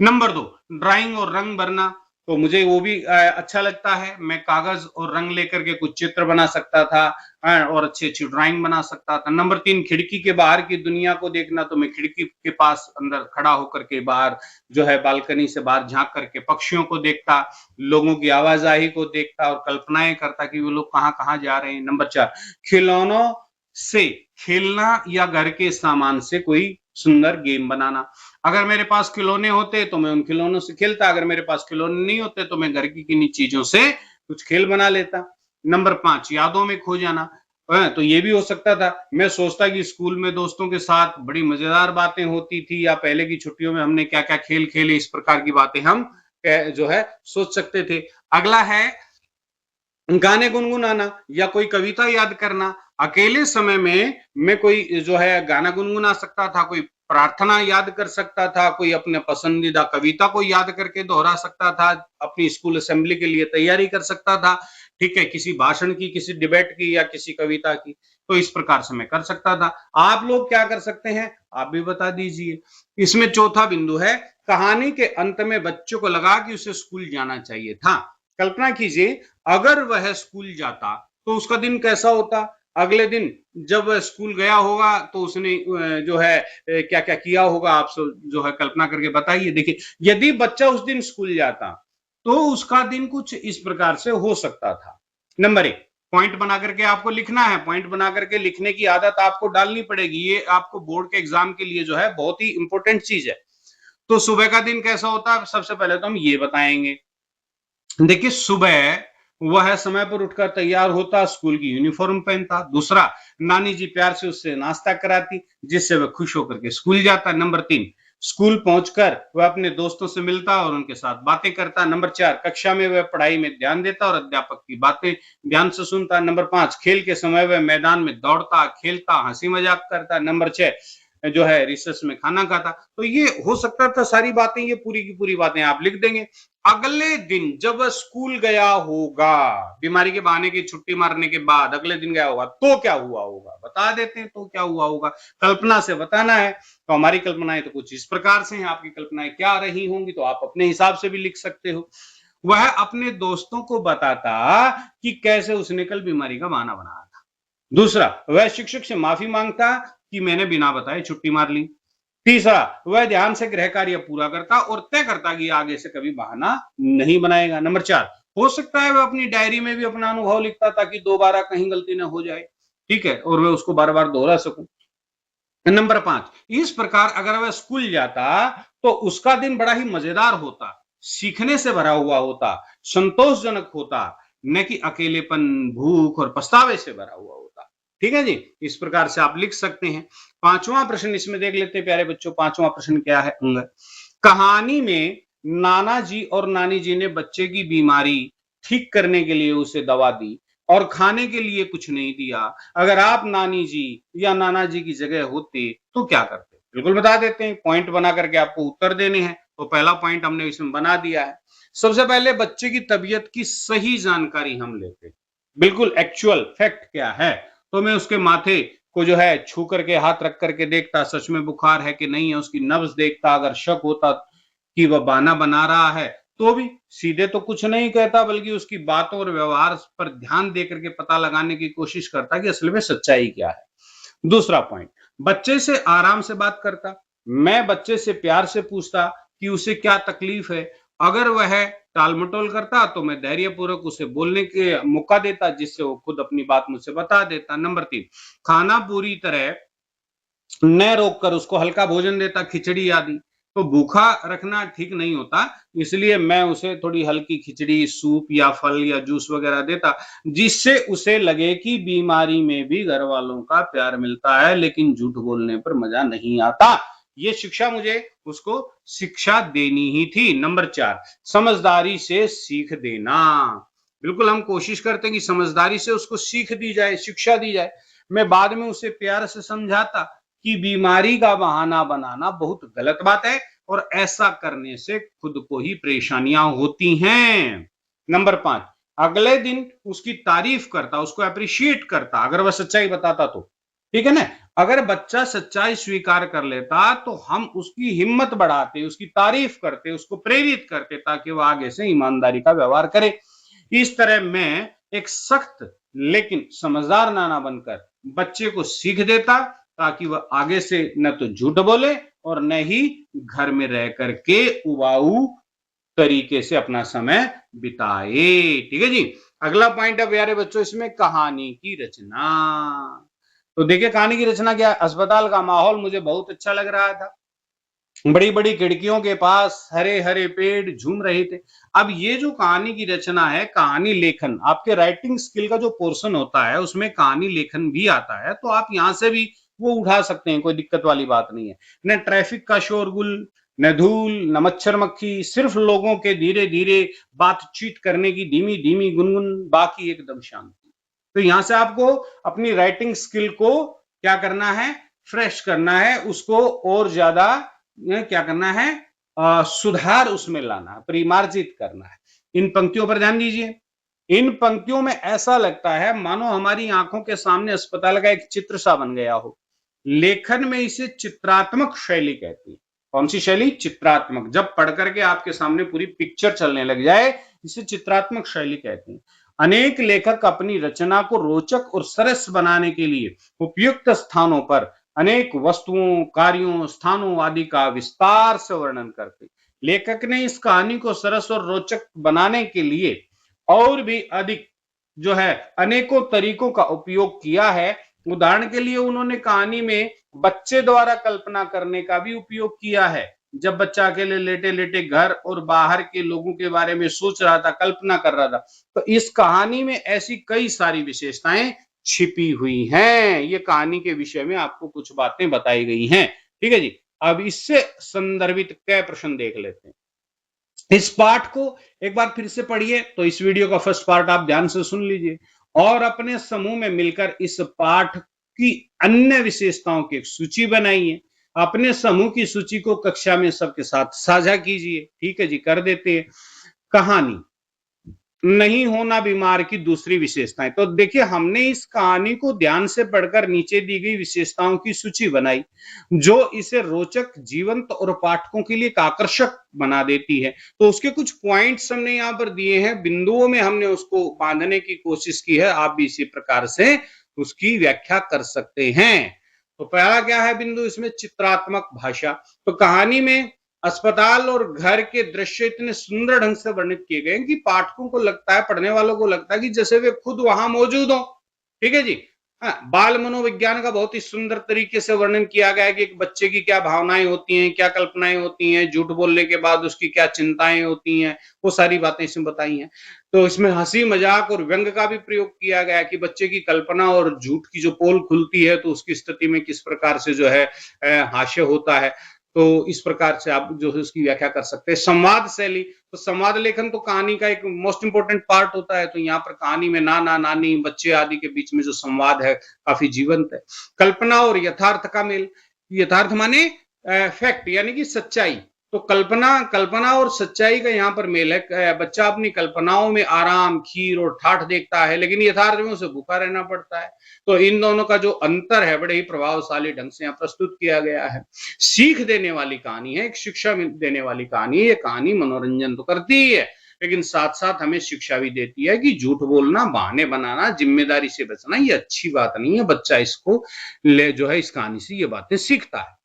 नंबर 2, ड्राइंग और रंग भरना, तो मुझे वो भी अच्छा लगता है। मैं कागज और रंग लेकर के कुछ चित्र बना सकता था और अच्छी अच्छी ड्राइंग बना सकता था। नंबर 3, खिड़की के बाहर की दुनिया को देखना, तो मैं खिड़की के पास अंदर खड़ा होकर के बाहर जो है बालकनी से बाहर झांक करके पक्षियों को देखता, लोगों की आवाजाही को देखता और कल्पनाएं करता कि वो लोग कहाँ कहाँ जा रहे हैं। नंबर 4, खिलौनों से खेलना या घर के सामान से कोई सुंदर गेम बनाना। अगर मेरे पास खिलौने होते तो मैं उन खिलौनों से खेलता, अगर मेरे पास खिलौने नहीं होते तो मैं घर की किन्हीं चीजों से कुछ खेल बना लेता। नंबर 5, यादों में खो जाना, तो ये भी हो सकता था। मैं सोचता कि स्कूल में दोस्तों के साथ बड़ी मजेदार बातें होती थी या पहले की छुट्टियों में हमने क्या क्या खेल खेले, इस प्रकार की बातें हम जो है सोच सकते थे। अगला है गाने गुनगुनाना या कोई कविता याद करना। अकेले समय में मैं कोई जो है गाना गुनगुना सकता था, कोई प्रार्थना याद कर सकता था, कोई अपने पसंदीदा कविता को याद करके दोहरा सकता था, अपनी स्कूल असेंबली के लिए तैयारी कर सकता था। ठीक है, किसी भाषण की, किसी डिबेट की या किसी कविता की, तो इस प्रकार से मैं कर सकता था। आप लोग क्या कर सकते हैं, आप भी बता दीजिए। इसमें चौथा बिंदु है, कहानी के अंत में बच्चों को लगा कि उसे स्कूल जाना चाहिए था। कल्पना कीजिए, अगर वह स्कूल जाता तो उसका दिन कैसा होता। अगले दिन जब वह स्कूल गया होगा तो उसने जो है क्या क्या किया होगा, आप जो है कल्पना करके बताइए। देखिए, यदि बच्चा उस दिन स्कूल जाता तो उसका दिन कुछ इस प्रकार से हो सकता था। नंबर 1, पॉइंट बना करके आपको लिखना है। पॉइंट बना करके लिखने की आदत आपको डालनी पड़ेगी, ये आपको बोर्ड के एग्जाम के लिए जो है बहुत ही इंपॉर्टेंट चीज है। तो सुबह का दिन कैसा होता है, सबसे पहले तो हम ये बताएंगे। देखिए, सुबह वह समय पर उठकर तैयार होता, स्कूल की यूनिफॉर्म पहनता। दूसरा, नानी जी प्यार से उससे नाश्ता कराती जिससे वह खुश होकर के स्कूल जाता। नंबर 3, स्कूल पहुंचकर वह अपने दोस्तों से मिलता और उनके साथ बातें करता। नंबर 4, कक्षा में वह पढ़ाई में ध्यान देता और अध्यापक की बातें ध्यान से सुनता। नंबर 5, खेल के समय वह मैदान में दौड़ता, खेलता, हंसी मजाक करता। नंबर 6, जो है रिसेस में खाना खाता। तो ये हो सकता था सारी बातें, ये पूरी की पूरी बातें आप लिख देंगे। अगले दिन जब वह स्कूल गया होगा, बीमारी के बहाने की छुट्टी मारने के बाद अगले दिन गया होगा तो क्या हुआ होगा, बता देते हैं तो क्या हुआ होगा। कल्पना से बताना है। तो हमारी कल्पनाएं तो कुछ इस प्रकार से हैं, आपकी कल्पनाएं क्या रही होंगी तो आप अपने हिसाब से भी लिख सकते हो। वह अपने दोस्तों को बताता कि कैसे उसने कल बीमारी का बहाना बनाया था। दूसरा, वह शिक्षक से माफी मांगता कि मैंने बिना बताए छुट्टी मार ली। तीसरा, वह ध्यान से गृह कार्य पूरा करता और तय करता कि आगे से कभी बहाना नहीं बनाएगा। नंबर 4, हो सकता है वह अपनी डायरी में भी अपना अनुभव लिखता ताकि दोबारा कहीं गलती ना हो जाए। ठीक है, और मैं उसको बार बार दोहरा सकूं। नंबर 5, इस प्रकार अगर वह स्कूल जाता तो उसका दिन बड़ा ही मजेदार होता, सीखने से भरा हुआ होता, संतोषजनक होता, न कि अकेलेपन, भूख और पछतावे से भरा हुआ होता। ठीक है जी, इस प्रकार से आप लिख सकते हैं। पांचवा प्रश्न इसमें देख लेते हैं प्यारे बच्चों। पांचवा प्रश्न क्या है? कहानी में नाना जी और नानी जी ने बच्चे की बीमारी ठीक करने के लिए उसे दवा दी और खाने के लिए कुछ नहीं दिया। अगर आप नानी जी या नाना जी की जगह होते तो क्या करते? बिल्कुल बता देते हैं, पॉइंट बना करके आपको उत्तर देने हैं। तो पहला पॉइंट हमने इसमें बना दिया है। सबसे पहले बच्चे की तबीयत की सही जानकारी हम लेते, बिल्कुल एक्चुअल फैक्ट क्या है, तो मैं उसके माथे को जो है छू करके हाथ रख करके देखता सच में बुखार है कि नहीं है, उसकी नब्ज देखता। अगर शक होता कि वह बहाना बना रहा है तो भी सीधे तो कुछ नहीं कहता, बल्कि उसकी बातों और व्यवहार पर ध्यान देकर के पता लगाने की कोशिश करता कि असल में सच्चाई क्या है। दूसरा पॉइंट, बच्चे से आराम से बात करता। मैं बच्चे से प्यार से पूछता कि उसे क्या तकलीफ है। अगर वह टाल मटोल करता तो मैं धैर्यपूर्वक उसे बोलने के मौका देता जिससे वो खुद अपनी बात मुझसे बता देता। नंबर 3, खाना पूरी तरह न रोक कर उसको हल्का भोजन देता, खिचड़ी आदि। तो भूखा रखना ठीक नहीं होता, इसलिए मैं उसे थोड़ी हल्की खिचड़ी, सूप या फल या जूस वगैरह देता, जिससे उसे लगे कि बीमारी में भी घर वालों का प्यार मिलता है, लेकिन झूठ बोलने पर मजा नहीं आता। ये शिक्षा मुझे उसको शिक्षा देनी ही थी। नंबर 4, समझदारी से सीख देना। बिल्कुल हम कोशिश करते हैं कि समझदारी से उसको सीख दी जाए, शिक्षा दी जाए। मैं बाद में उसे प्यार से समझाता कि बीमारी का बहाना बनाना बहुत गलत बात है और ऐसा करने से खुद को ही परेशानियां होती हैं। नंबर 5, अगले दिन उसकी तारीफ करता, उसको अप्रिशिएट करता, अगर वह सच्चाई बताता तो। ठीक है ना? अगर बच्चा सच्चाई स्वीकार कर लेता तो हम उसकी हिम्मत बढ़ाते, उसकी तारीफ करते, उसको प्रेरित करते ताकि वह आगे से ईमानदारी का व्यवहार करे। इस तरह मैं एक सख्त लेकिन समझदार नाना बनकर बच्चे को सीख देता ताकि वह आगे से न तो झूठ बोले और न ही घर में रह करके उबाऊ तरीके से अपना समय बिताए। ठीक है जी। अगला पॉइंट है प्यारे बच्चों, इसमें कहानी की रचना। तो देखिए कहानी की रचना क्या है। अस्पताल का माहौल मुझे बहुत अच्छा लग रहा था, बड़ी बड़ी खिड़कियों के पास हरे हरे पेड़ झूम रहे थे। अब ये जो कहानी की रचना है, कहानी लेखन, आपके राइटिंग स्किल का जो पोर्शन होता है उसमें कहानी लेखन भी आता है, तो आप यहां से भी वो उठा सकते हैं, कोई दिक्कत वाली बात नहीं है। न ट्रैफिक का शोरगुल, न धूल, न मच्छर मक्खी, सिर्फ लोगों के धीरे धीरे बातचीत करने की धीमी धीमी गुनगुन, बाकी एकदम शांति। तो यहां से आपको अपनी राइटिंग स्किल को क्या करना है, फ्रेश करना है, उसको और ज्यादा क्या करना है, सुधार उसमें लाना, परिमार्जित करना है। इन पंक्तियों पर ध्यान दीजिए। इन पंक्तियों में ऐसा लगता है मानो हमारी आंखों के सामने अस्पताल का एक चित्र सा बन गया हो। लेखन में इसे चित्रात्मक शैली कहती है। कौन सी शैली? चित्रात्मक। जब पढ़ करके आपके सामने पूरी पिक्चर चलने लग जाए, इसे चित्रात्मक शैली कहते हैं। अनेक लेखक अपनी रचना को रोचक और सरस बनाने के लिए उपयुक्त स्थानों पर अनेक वस्तुओं, कार्यों, स्थानों आदि का विस्तार से वर्णन करते। लेखक ने इस कहानी को सरस और रोचक बनाने के लिए और भी अधिक जो है अनेकों तरीकों का उपयोग किया है। उदाहरण के लिए उन्होंने कहानी में बच्चे द्वारा कल्पना करने का भी उपयोग किया है। जब बच्चा अकेले लेटे लेटे घर और बाहर के लोगों के बारे में सोच रहा था, कल्पना कर रहा था, तो इस कहानी में ऐसी कई सारी विशेषताएं छिपी हुई हैं। ये कहानी के विषय में आपको कुछ बातें बताई गई हैं। ठीक है जी। अब इससे संदर्भित कई प्रश्न देख लेते हैं। इस पाठ को एक बार फिर से पढ़िए, तो इस वीडियो का फर्स्ट पार्ट आप ध्यान से सुन लीजिए और अपने समूह में मिलकर इस पाठ की अन्य विशेषताओं की एक सूची बनाइए। अपने समूह की सूची को कक्षा में सबके साथ साझा कीजिए। ठीक है जी, कर देते हैं। कहानी नहीं होना बीमार की दूसरी विशेषताएं। तो देखिए हमने इस कहानी को ध्यान से पढ़कर नीचे दी गई विशेषताओं की सूची बनाई जो इसे रोचक, जीवंत और पाठकों के लिए आकर्षक बना देती है। तो उसके कुछ पॉइंट्स हमने यहाँ पर दिए हैं, बिंदुओं में हमने उसको बांधने की कोशिश की है। आप भी इसी प्रकार से उसकी व्याख्या कर सकते हैं। तो पहला क्या है बिंदु इसमें? चित्रात्मक भाषा। तो कहानी में अस्पताल और घर के दृश्य इतने सुंदर ढंग से वर्णित किए गए कि पाठकों को लगता है, पढ़ने वालों को लगता है कि जैसे वे खुद वहां मौजूद हो। ठीक है जी। बाल मनोविज्ञान का बहुत ही सुंदर तरीके से वर्णन किया गया है कि एक बच्चे की क्या भावनाएं होती हैं, क्या कल्पनाएं होती हैं, झूठ बोलने के बाद उसकी क्या चिंताएं होती हैं, वो सारी बातें इसमें बताई हैं। तो इसमें हंसी मजाक और व्यंग का भी प्रयोग किया गया है कि बच्चे की कल्पना और झूठ की जो पोल खुलती है तो उसकी स्थिति में किस प्रकार से जो है हास्य होता है। तो इस प्रकार से आप जो है उसकी व्याख्या कर सकते हैं। संवाद शैली, तो संवाद लेखन तो कहानी का एक मोस्ट इंपोर्टेंट पार्ट होता है। तो यहाँ पर कहानी में नाना नानी, बच्चे आदि के बीच में जो संवाद है काफी जीवंत है। कल्पना और यथार्थ का मेल, यथार्थ माने फैक्ट यानी कि सच्चाई। तो कल्पना और सच्चाई का यहाँ पर मेल है। बच्चा अपनी कल्पनाओं में आराम, खीर और ठाठ देखता है, लेकिन यथार्थ में उसे भूखा रहना पड़ता है। तो इन दोनों का जो अंतर है बड़े ही प्रभावशाली ढंग से यहाँ प्रस्तुत किया गया है। सीख देने वाली कहानी है, एक शिक्षा देने वाली कहानी है। ये कहानी मनोरंजन तो करती ही है, लेकिन साथ साथ हमें शिक्षा भी देती है कि झूठ बोलना, बहाने बनाना, जिम्मेदारी से बचना ये अच्छी बात नहीं है। बच्चा इसको जो है इस कहानी से ये बातें सीखता है।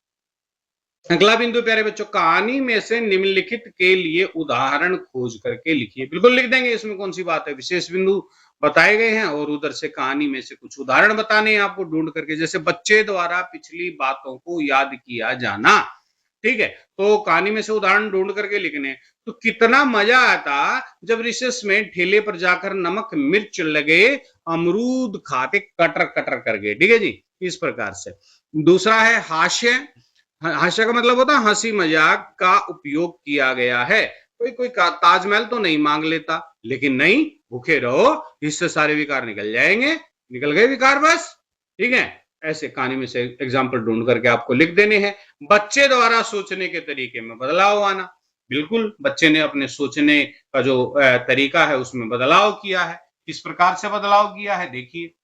अगला बिंदु प्यारे बच्चों, कहानी में से निम्नलिखित के लिए उदाहरण खोज करके लिखिए। बिल्कुल लिख देंगे, इसमें कौन सी बात है। विशेष बिंदु बताए गए हैं और उधर से कहानी में से कुछ उदाहरण बताने हैं आपको ढूंढ करके। जैसे बच्चे द्वारा पिछली बातों को याद किया जाना, ठीक है, तो कहानी में से उदाहरण ढूंढ करके लिखने हैं। तो कितना मजा आता जब रिसेस में ठेले पर जाकर नमक मिर्च लगे अमरूद खाते कटर कटर करके, ठीक है जी, इस प्रकार से। दूसरा है हास्य। हास्य का मतलब होता है हंसी मजाक का उपयोग किया गया है। कोई कोई ताजमहल तो नहीं मांग लेता, लेकिन नहीं, भूखे रहो, इससे सारे विकार निकल जाएंगे। निकल गए विकार बस, ठीक है। ऐसे कहानी में से एग्जाम्पल ढूंढ करके आपको लिख देने हैं। बच्चे द्वारा सोचने के तरीके में बदलाव आना। बिल्कुल, बच्चे ने अपने सोचने का जो तरीका है उसमें बदलाव किया है। किस प्रकार से बदलाव किया है देखिए।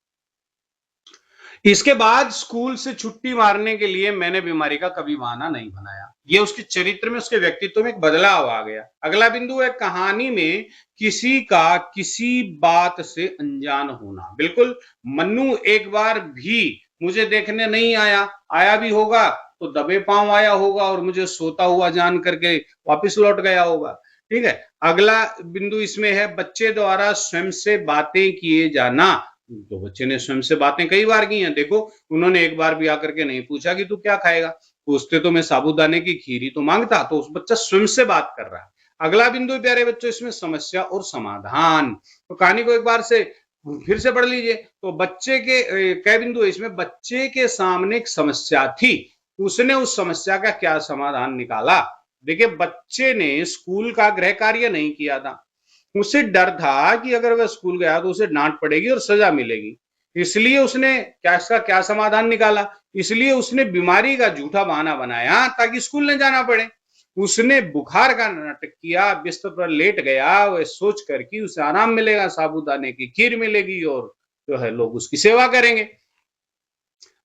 इसके बाद स्कूल से छुट्टी मारने के लिए मैंने बीमारी का कभी बहाना नहीं बनाया। ये उसके चरित्र में, उसके व्यक्तित्व में एक बदलाव आ गया। अगला बिंदु है कहानी में किसी का किसी बात से अनजान होना। बिल्कुल, मन्नू एक बार भी मुझे देखने नहीं आया, आया भी होगा तो दबे पांव आया होगा और मुझे सोता हुआ जान करके वापस लौट गया होगा, ठीक है। अगला बिंदु इसमें है बच्चे द्वारा स्वयं से बातें किए जाना। तो बच्चे ने स्वयं से बातें कई बार की हैं। देखो, उन्होंने एक बार भी आकर के नहीं पूछा कि तू क्या खाएगा, पूछते तो मैं साबूदाने की खीर ही तो मांगता। तो उस बच्चा स्वयं से बात कर रहा है। अगला बिंदु प्यारे बच्चों इसमें समस्या और समाधान। तो कहानी को एक बार से फिर से पढ़ लीजिए। तो बच्चे के कई बिंदु है इसमें। बच्चे के सामने एक समस्या थी, उसने उस समस्या का क्या समाधान निकाला। देखिए, बच्चे ने स्कूल का गृह कार्य नहीं किया था। उसे डर था कि अगर वह स्कूल गया तो उसे डांट पड़ेगी और सजा मिलेगी। इसलिए उसने क्या समाधान निकाला। इसलिए उसने बीमारी का झूठा बहाना बनाया ताकि स्कूल न जाना पड़े। उसने बुखार का नाटक किया, बिस्तर पर लेट गया, वह सोच कर कि उसे आराम मिलेगा, साबूदाने की खीर मिलेगी और जो है लोग उसकी सेवा करेंगे।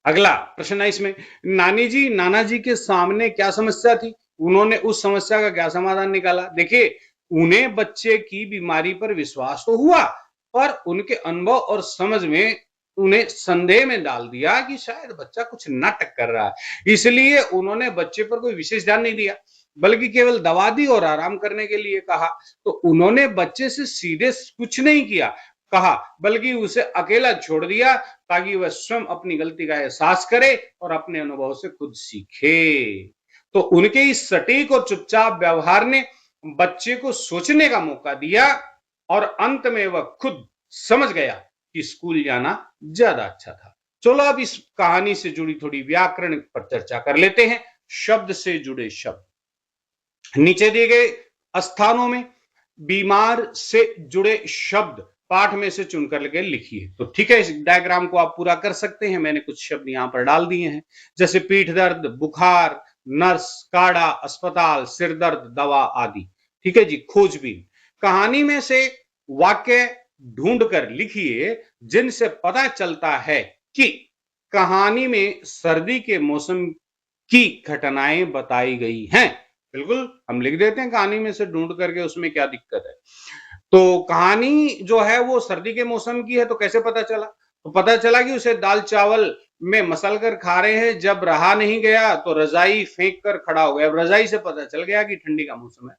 अगला प्रश्न है इसमें, नाना जी के सामने क्या समस्या थी, उन्होंने उस समस्या का क्या समाधान निकाला। देखिए, उन्हें बच्चे की बीमारी पर विश्वास तो हुआ, पर उनके अनुभव और समझ में उन्हें संदेह में डाल दिया कि शायद बच्चा कुछ नाटक कर रहा है। इसलिए उन्होंने बच्चे पर कोई विशेष ध्यान नहीं दिया, बल्कि केवल दवा दी और आराम करने के लिए कहा। तो उन्होंने बच्चे से सीधे कुछ नहीं किया कहा, बल्कि उसे अकेला छोड़ दिया ताकि वह स्वयं अपनी गलती का एहसास करे और अपने अनुभव से खुद सीखे। तो उनके इस सटीक और चुपचाप व्यवहार ने बच्चे को सोचने का मौका दिया और अंत में वह खुद समझ गया कि स्कूल जाना ज्यादा अच्छा था। चलो अब इस कहानी से जुड़ी थोड़ी व्याकरण पर चर्चा कर लेते हैं। शब्द से जुड़े शब्द नीचे दिए गए स्थानों में बीमार से जुड़े शब्द पाठ में से चुनकर के लिखिए। तो ठीक है, इस डायग्राम को आप पूरा कर सकते हैं। मैंने कुछ शब्द यहां पर डाल दिए हैं, जैसे पीठ दर्द, बुखार, नर्स, काढ़ा, अस्पताल, सिर दर्द, दवा आदि। ठीक है जी। खोजबीन, कहानी में से वाक्य ढूंढ कर लिखिए जिनसे पता चलता है कि कहानी में सर्दी के मौसम की घटनाएं बताई गई हैं। बिल्कुल, हम लिख देते हैं कहानी में से ढूंढ करके, उसमें क्या दिक्कत है। तो कहानी जो है वो सर्दी के मौसम की है, तो कैसे पता चला। तो पता चला कि उसे दाल चावल में मसल कर खा रहे हैं, जब रहा नहीं गया तो रजाई फेंक कर खड़ा हो गया। रजाई से पता चल गया कि ठंडी का मौसम है।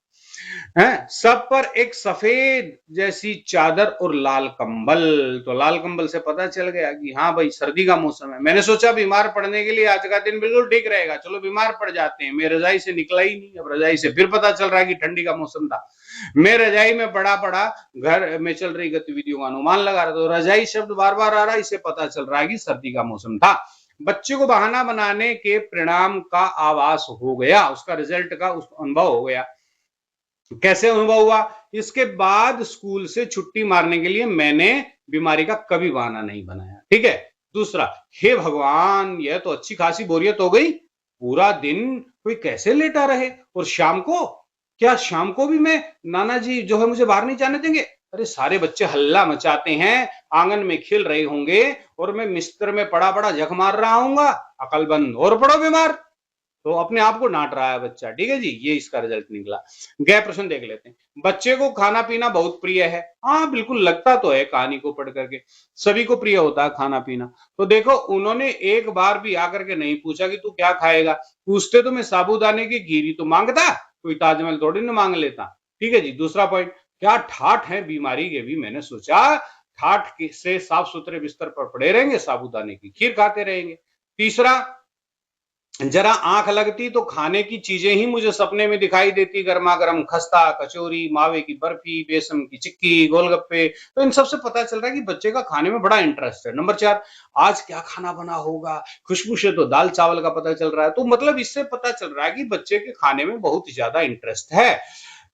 सब पर एक सफेद जैसी चादर और लाल कंबल। तो लाल कंबल से पता चल गया कि हाँ भाई सर्दी का मौसम है। मैंने सोचा बीमार पड़ने के लिए आज का दिन बिल्कुल ठीक रहेगा, चलो बीमार पड़ जाते हैं। मैं रजाई से निकला ही नहीं। अब रजाई से फिर पता चल रहा है कि ठंडी का मौसम था। मैं रजाई में पड़ा पड़ा घर में चल रही गतिविधियों का अनुमान लगा रहा था। तो रजाई शब्द बार बार आ रहा है, इससे पता चल रहा है कि सर्दी का मौसम था। बच्चे को बहाना बनाने के परिणाम का आभास हो गया, उसका रिजल्ट का अनुभव हो गया। कैसे अनुभव हुआ। इसके बाद स्कूल से छुट्टी मारने के लिए मैंने बीमारी का कभी बहाना नहीं बनाया। ठीक है। दूसरा, हे भगवान, यह तो अच्छी खासी बोरियत हो गई, पूरा दिन कोई कैसे लेटा रहे, और शाम को, क्या शाम को भी मैं, नाना जी जो है मुझे बाहर नहीं जाने देंगे। अरे सारे बच्चे हल्ला मचाते हैं, आंगन में खेल रहे होंगे और मैं बिस्तर में पड़ा पड़ा जख मार रहा हूंगा, अकलबंद और पड़ो बीमार। तो अपने आप को डांट रहा है बच्चा। ठीक है जी, ये इसका रिजल्ट निकला। गए प्रश्न देख लेते हैं। बच्चे को खाना पीना बहुत प्रिय है। हाँ बिल्कुल, लगता तो है कहानी को पढ़ करके सभी को प्रिय होता है खाना पीना। तो देखो, उन्होंने एक बार भी आकर के नहीं पूछा कि तू क्या खाएगा। पूछते तो मैं साबूदाने की खीर ही तो मांगता, कोई ताजमहल थोड़ी ना मांग लेता। ठीक है जी। दूसरा पॉइंट, क्या ठाठ है बीमारी के भी। मैंने सोचा ठाठ से साफ सुथरे बिस्तर पर पड़े रहेंगे, साबूदाने की खीर खाते रहेंगे। तीसरा, जरा आंख लगती तो खाने की चीजें ही मुझे सपने में दिखाई देती, गर्मा गर्म खस्ता, कचौरी, मावे की बर्फी, बेसन की चिक्की, गोलगप्पे। तो इन सबसे पता चल रहा है कि बच्चे का खाने में बड़ा इंटरेस्ट है। नंबर 4, आज क्या खाना बना होगा, खुशबू से तो दाल चावल का पता चल रहा है। तो मतलब इससे पता चल रहा है कि बच्चे के खाने में बहुत ही ज्यादा इंटरेस्ट है।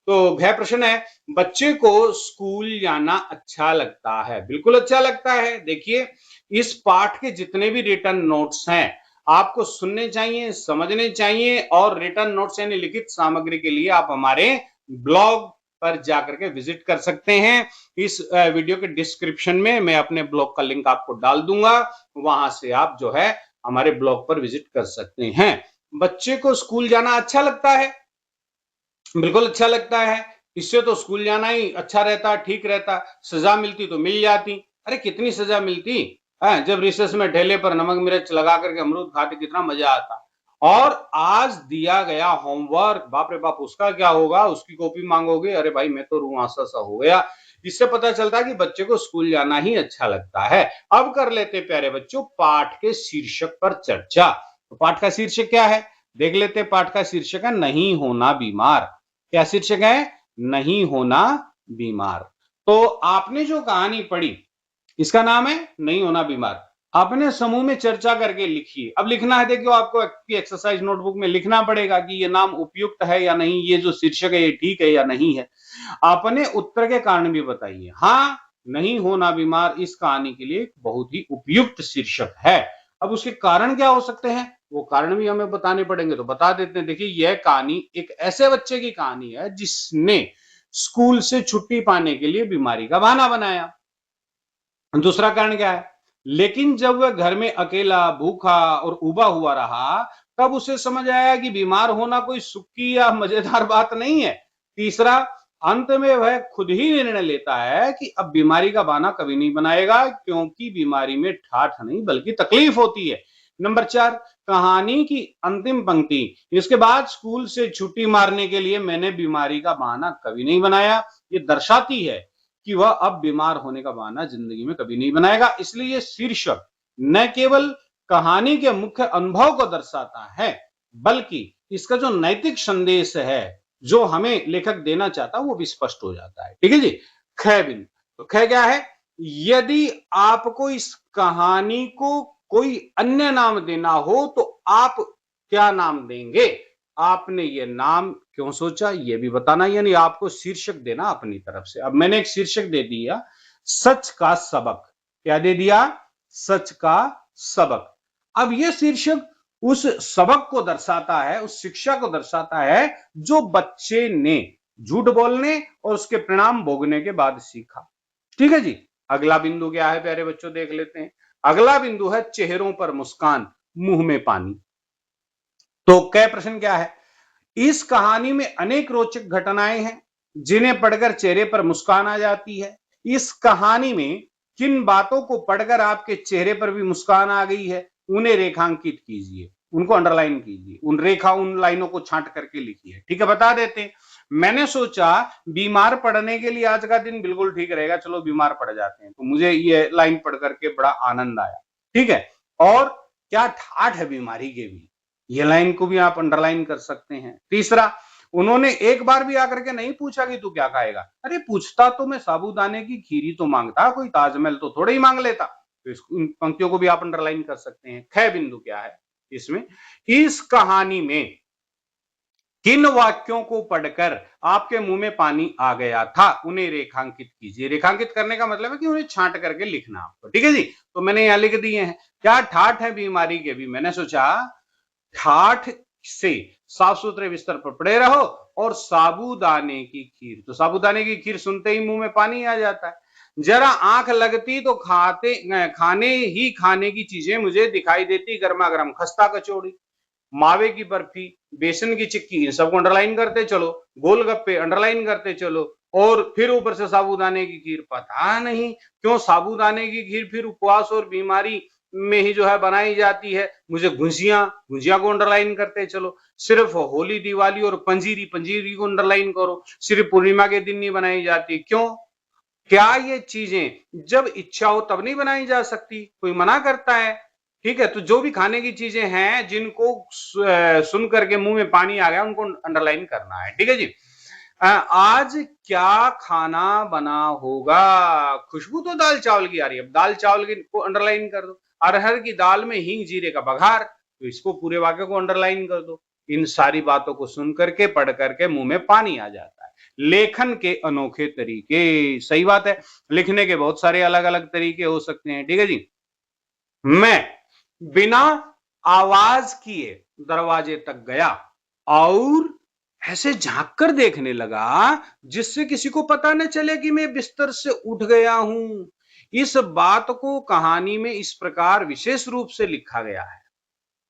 तो वह प्रश्न है, बच्चे को स्कूल जाना अच्छा लगता है? बिल्कुल अच्छा लगता है। देखिए, इस पाठ के जितने भी रिटर्न नोट्स हैं आपको सुनने चाहिए, समझने चाहिए, और रिटर्न नोट्स यानी लिखित सामग्री के लिए आप हमारे ब्लॉग पर जाकर के विजिट कर सकते हैं। इस वीडियो के डिस्क्रिप्शन में मैं अपने ब्लॉग का लिंक आपको डाल दूंगा, वहां से आप जो है हमारे ब्लॉग पर विजिट कर सकते हैं। बच्चे को स्कूल जाना अच्छा लगता है? बिल्कुल अच्छा लगता है। इससे तो स्कूल जाना ही अच्छा रहता, ठीक रहता। सजा मिलती तो मिल जाती। अरे कितनी सजा मिलती है, जब रिसेस में ठेले पर नमक मिर्च लगा करके अमरूद खाते, कितना मजा आता। और आज दिया गया होमवर्क, बाप रे बाप, उसका क्या होगा, उसकी कॉपी मांगोगे, अरे भाई मैं तो रुआंसा सा हो गया। इससे पता चलता है कि बच्चे को स्कूल जाना ही अच्छा लगता है। अब कर लेते प्यारे बच्चों पाठ के शीर्षक पर चर्चा। तो पाठ का शीर्षक क्या है, देख लेते। पाठ का शीर्षक है नहीं होना बीमार। क्या शीर्षक है? नहीं होना बीमार। तो आपने जो कहानी पढ़ी, इसका नाम है नहीं होना बीमार। आपने समूह में चर्चा करके लिखिए। अब लिखना है, देखियो आपको एक्सरसाइज नोटबुक में लिखना पड़ेगा कि ये नाम उपयुक्त है या नहीं, ये जो शीर्षक है ये ठीक है या नहीं है। आपने उत्तर के कारण भी बताइए। हाँ, नहीं होना बीमार इस कहानी के लिए बहुत ही उपयुक्त शीर्षक है। अब उसके कारण क्या हो सकते हैं, वो कारण भी हमें बताने पड़ेंगे, तो बता देते हैं। देखिए, यह कहानी एक ऐसे बच्चे की कहानी है जिसने स्कूल से छुट्टी पाने के लिए बीमारी का बहाना बनाया। दूसरा कारण क्या है, लेकिन जब वह घर में अकेला, भूखा और उबा हुआ रहा, तब उसे समझ आया कि बीमार होना कोई सुख की या मजेदार बात नहीं है। तीसरा, अंत में वह खुद ही निर्णय लेता है कि अब बीमारी का बहाना कभी नहीं बनाएगा, क्योंकि बीमारी में ठाठ नहीं बल्कि तकलीफ होती है। नंबर 4, कहानी की अंतिम पंक्ति, इसके बाद स्कूल से छुट्टी मारने के लिए मैंने बीमारी का बहाना कभी नहीं बनाया, ये दर्शाती है कि वह अब बीमार होने का बहाना जिंदगी में कभी नहीं बनाएगा। इसलिए ये शीर्षक न केवल कहानी के मुख्य अनुभव को दर्शाता है, बल्कि इसका जो नैतिक संदेश है जो हमें लेखक देना चाहता है वो भी स्पष्ट हो जाता है। ठीक है जी। ख बिंदु, तो ख क्या है, यदि आपको इस कहानी को कोई अन्य नाम देना हो तो आप क्या नाम देंगे? आपने ये नाम क्यों सोचा ये भी बताना, यानी आपको शीर्षक देना अपनी तरफ से। अब मैंने एक शीर्षक दे दिया, सच का सबक। क्या दे दिया? सच का सबक। अब यह शीर्षक उस सबक को दर्शाता है, उस शिक्षा को दर्शाता है जो बच्चे ने झूठ बोलने और उसके परिणाम भोगने के बाद सीखा। ठीक है जी। अगला बिंदु क्या है प्यारे बच्चों, देख लेते हैं। अगला बिंदु है चेहरों पर मुस्कान, मुंह में पानी। तो कै प्रश्न क्या है, इस कहानी में अनेक रोचक घटनाएं हैं जिन्हें पढ़कर चेहरे पर मुस्कान आ जाती है। इस कहानी में किन बातों को पढ़कर आपके चेहरे पर भी मुस्कान आ गई है, उन्हें रेखांकित कीजिए, उनको अंडरलाइन कीजिए, उन लाइनों को छांट करके लिखिए। ठीक है, बता देते हैं। मैंने सोचा बीमार पड़ने के लिए आज का दिन बिल्कुल ठीक रहेगा, चलो बीमार पड़ जाते हैं। तो मुझे ये लाइन पढ़ करके बड़ा आनंद आया। ठीक है, और क्या ठाठ है बीमारी के भी, ये लाइन को भी आप अंडरलाइन कर सकते हैं। तीसरा, उन्होंने एक बार भी आकर के नहीं पूछा कि तू क्या खाएगा। अरे पूछता तो मैं साबूदाने की खीर ही तो मांगता, कोई ताजमहल तो थोड़ा ही मांग लेता। तो इन पंक्तियों को भी आप अंडरलाइन कर सकते हैं। ख बिंदु क्या है इसमें, इस कहानी में किन वाक्यों को पढ़कर आपके मुंह में पानी आ गया था, उन्हें रेखांकित कीजिए। रेखांकित करने का मतलब है कि उन्हें छांट करके लिखना आपको। ठीक है जी। तो मैंने यहां लिख दिए हैं। क्या ठाठ है बीमारी के भी, मैंने सोचा ठाठ से साफ सुथरे बिस्तर पर पड़े रहो और साबूदाने की खीर, तो साबूदाने की खीर सुनते ही मुंह में पानी आ जाता है। जरा आंख लगती तो खाने की चीजें मुझे दिखाई देती, गर्मा गर्म खस्ता कचौड़ी, मावे की बर्फी, बेसन की चिक्की, इन सबको अंडरलाइन करते चलो, गोलगप्पे अंडरलाइन करते चलो, और फिर ऊपर से साबूदाने की खीर। पता नहीं क्यों साबूदाने की खीर फिर उपवास और बीमारी में ही जो है बनाई जाती है। मुझे गुंजिया को अंडरलाइन करते चलो, सिर्फ होली दिवाली और पंजीरी को अंडरलाइन करो, सिर्फ पूर्णिमा के दिन नहीं बनाई जाती। क्यों? क्या ये चीजें जब इच्छा हो तब नहीं बनाई जा सकती? कोई मना करता है? ठीक है, तो जो भी खाने की चीजें हैं जिनको सुन करके मुंह में पानी आ गया उनको अंडरलाइन करना है। ठीक है जी। आज क्या खाना बना होगा? खुशबू तो दाल चावल की आ रही है, अब दाल चावल की को अंडरलाइन कर दो। अरहर की दाल में हींग जीरे का बघार, तो इसको पूरे वाक्य को अंडरलाइन कर दो। इन सारी बातों को सुन करके पढ़ करके मुंह में पानी आ जाता है। लेखन के अनोखे तरीके, सही बात है, लिखने के बहुत सारे अलग अलग तरीके हो सकते हैं। ठीक है जी। मैं बिना आवाज किए दरवाजे तक गया और ऐसे झांक कर देखने लगा जिससे किसी को पता न चले कि मैं बिस्तर से उठ गया हूं। इस बात को कहानी में इस प्रकार विशेष रूप से लिखा गया है,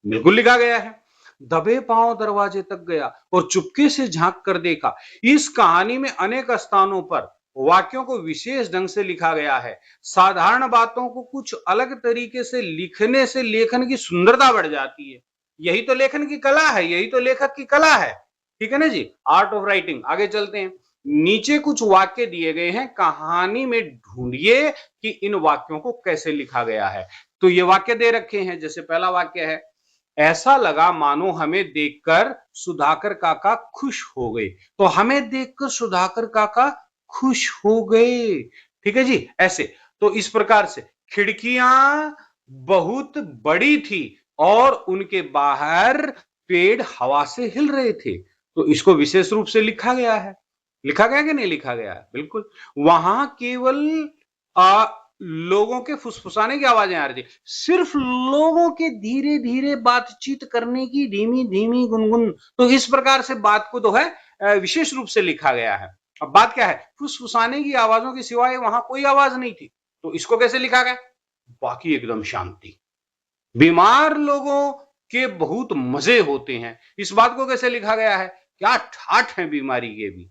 बिल्कुल लिखा गया है। दबे पांव दरवाजे तक गया और चुपके से झांक कर देखा। इस कहानी में अनेक स्थानों पर वाक्यों को विशेष ढंग से लिखा गया है। साधारण बातों को कुछ अलग तरीके से लिखने से लेखन की सुंदरता बढ़ जाती है। यही तो लेखन की कला है, यही तो लेखक की कला है। ठीक है ना जी, आर्ट ऑफ राइटिंग। आगे चलते हैं। नीचे कुछ वाक्य दिए गए हैं, कहानी में ढूंढिए कि इन वाक्यों को कैसे लिखा गया है। तो ये वाक्य दे रखे हैं। जैसे पहला वाक्य है, ऐसा लगा मानो हमें देखकर सुधाकर काका खुश हो गए। तो हमें देखकर सुधाकर काका खुश हो गए। ठीक है जी, ऐसे। तो इस प्रकार से खिड़कियां बहुत बड़ी थी और उनके बाहर पेड़ हवा से हिल रहे थे। तो इसको विशेष रूप से लिखा गया है। लिखा गया कि नहीं लिखा गया है? बिल्कुल। वहां केवल लोगों के फुसफुसाने की आवाजें आ रही थी, सिर्फ लोगों के धीरे धीरे बातचीत करने की धीमी धीमी गुनगुन। तो इस प्रकार से बात को तो है विशेष रूप से लिखा गया है। अब बात क्या है, फुसफुसाने की आवाजों के सिवाय वहां कोई आवाज नहीं थी। तो इसको कैसे लिखा गया? बाकी एकदम शांति। बीमार लोगों के बहुत मजे होते हैं, इस बात को कैसे लिखा गया है? क्या ठाठ है बीमारी के भी।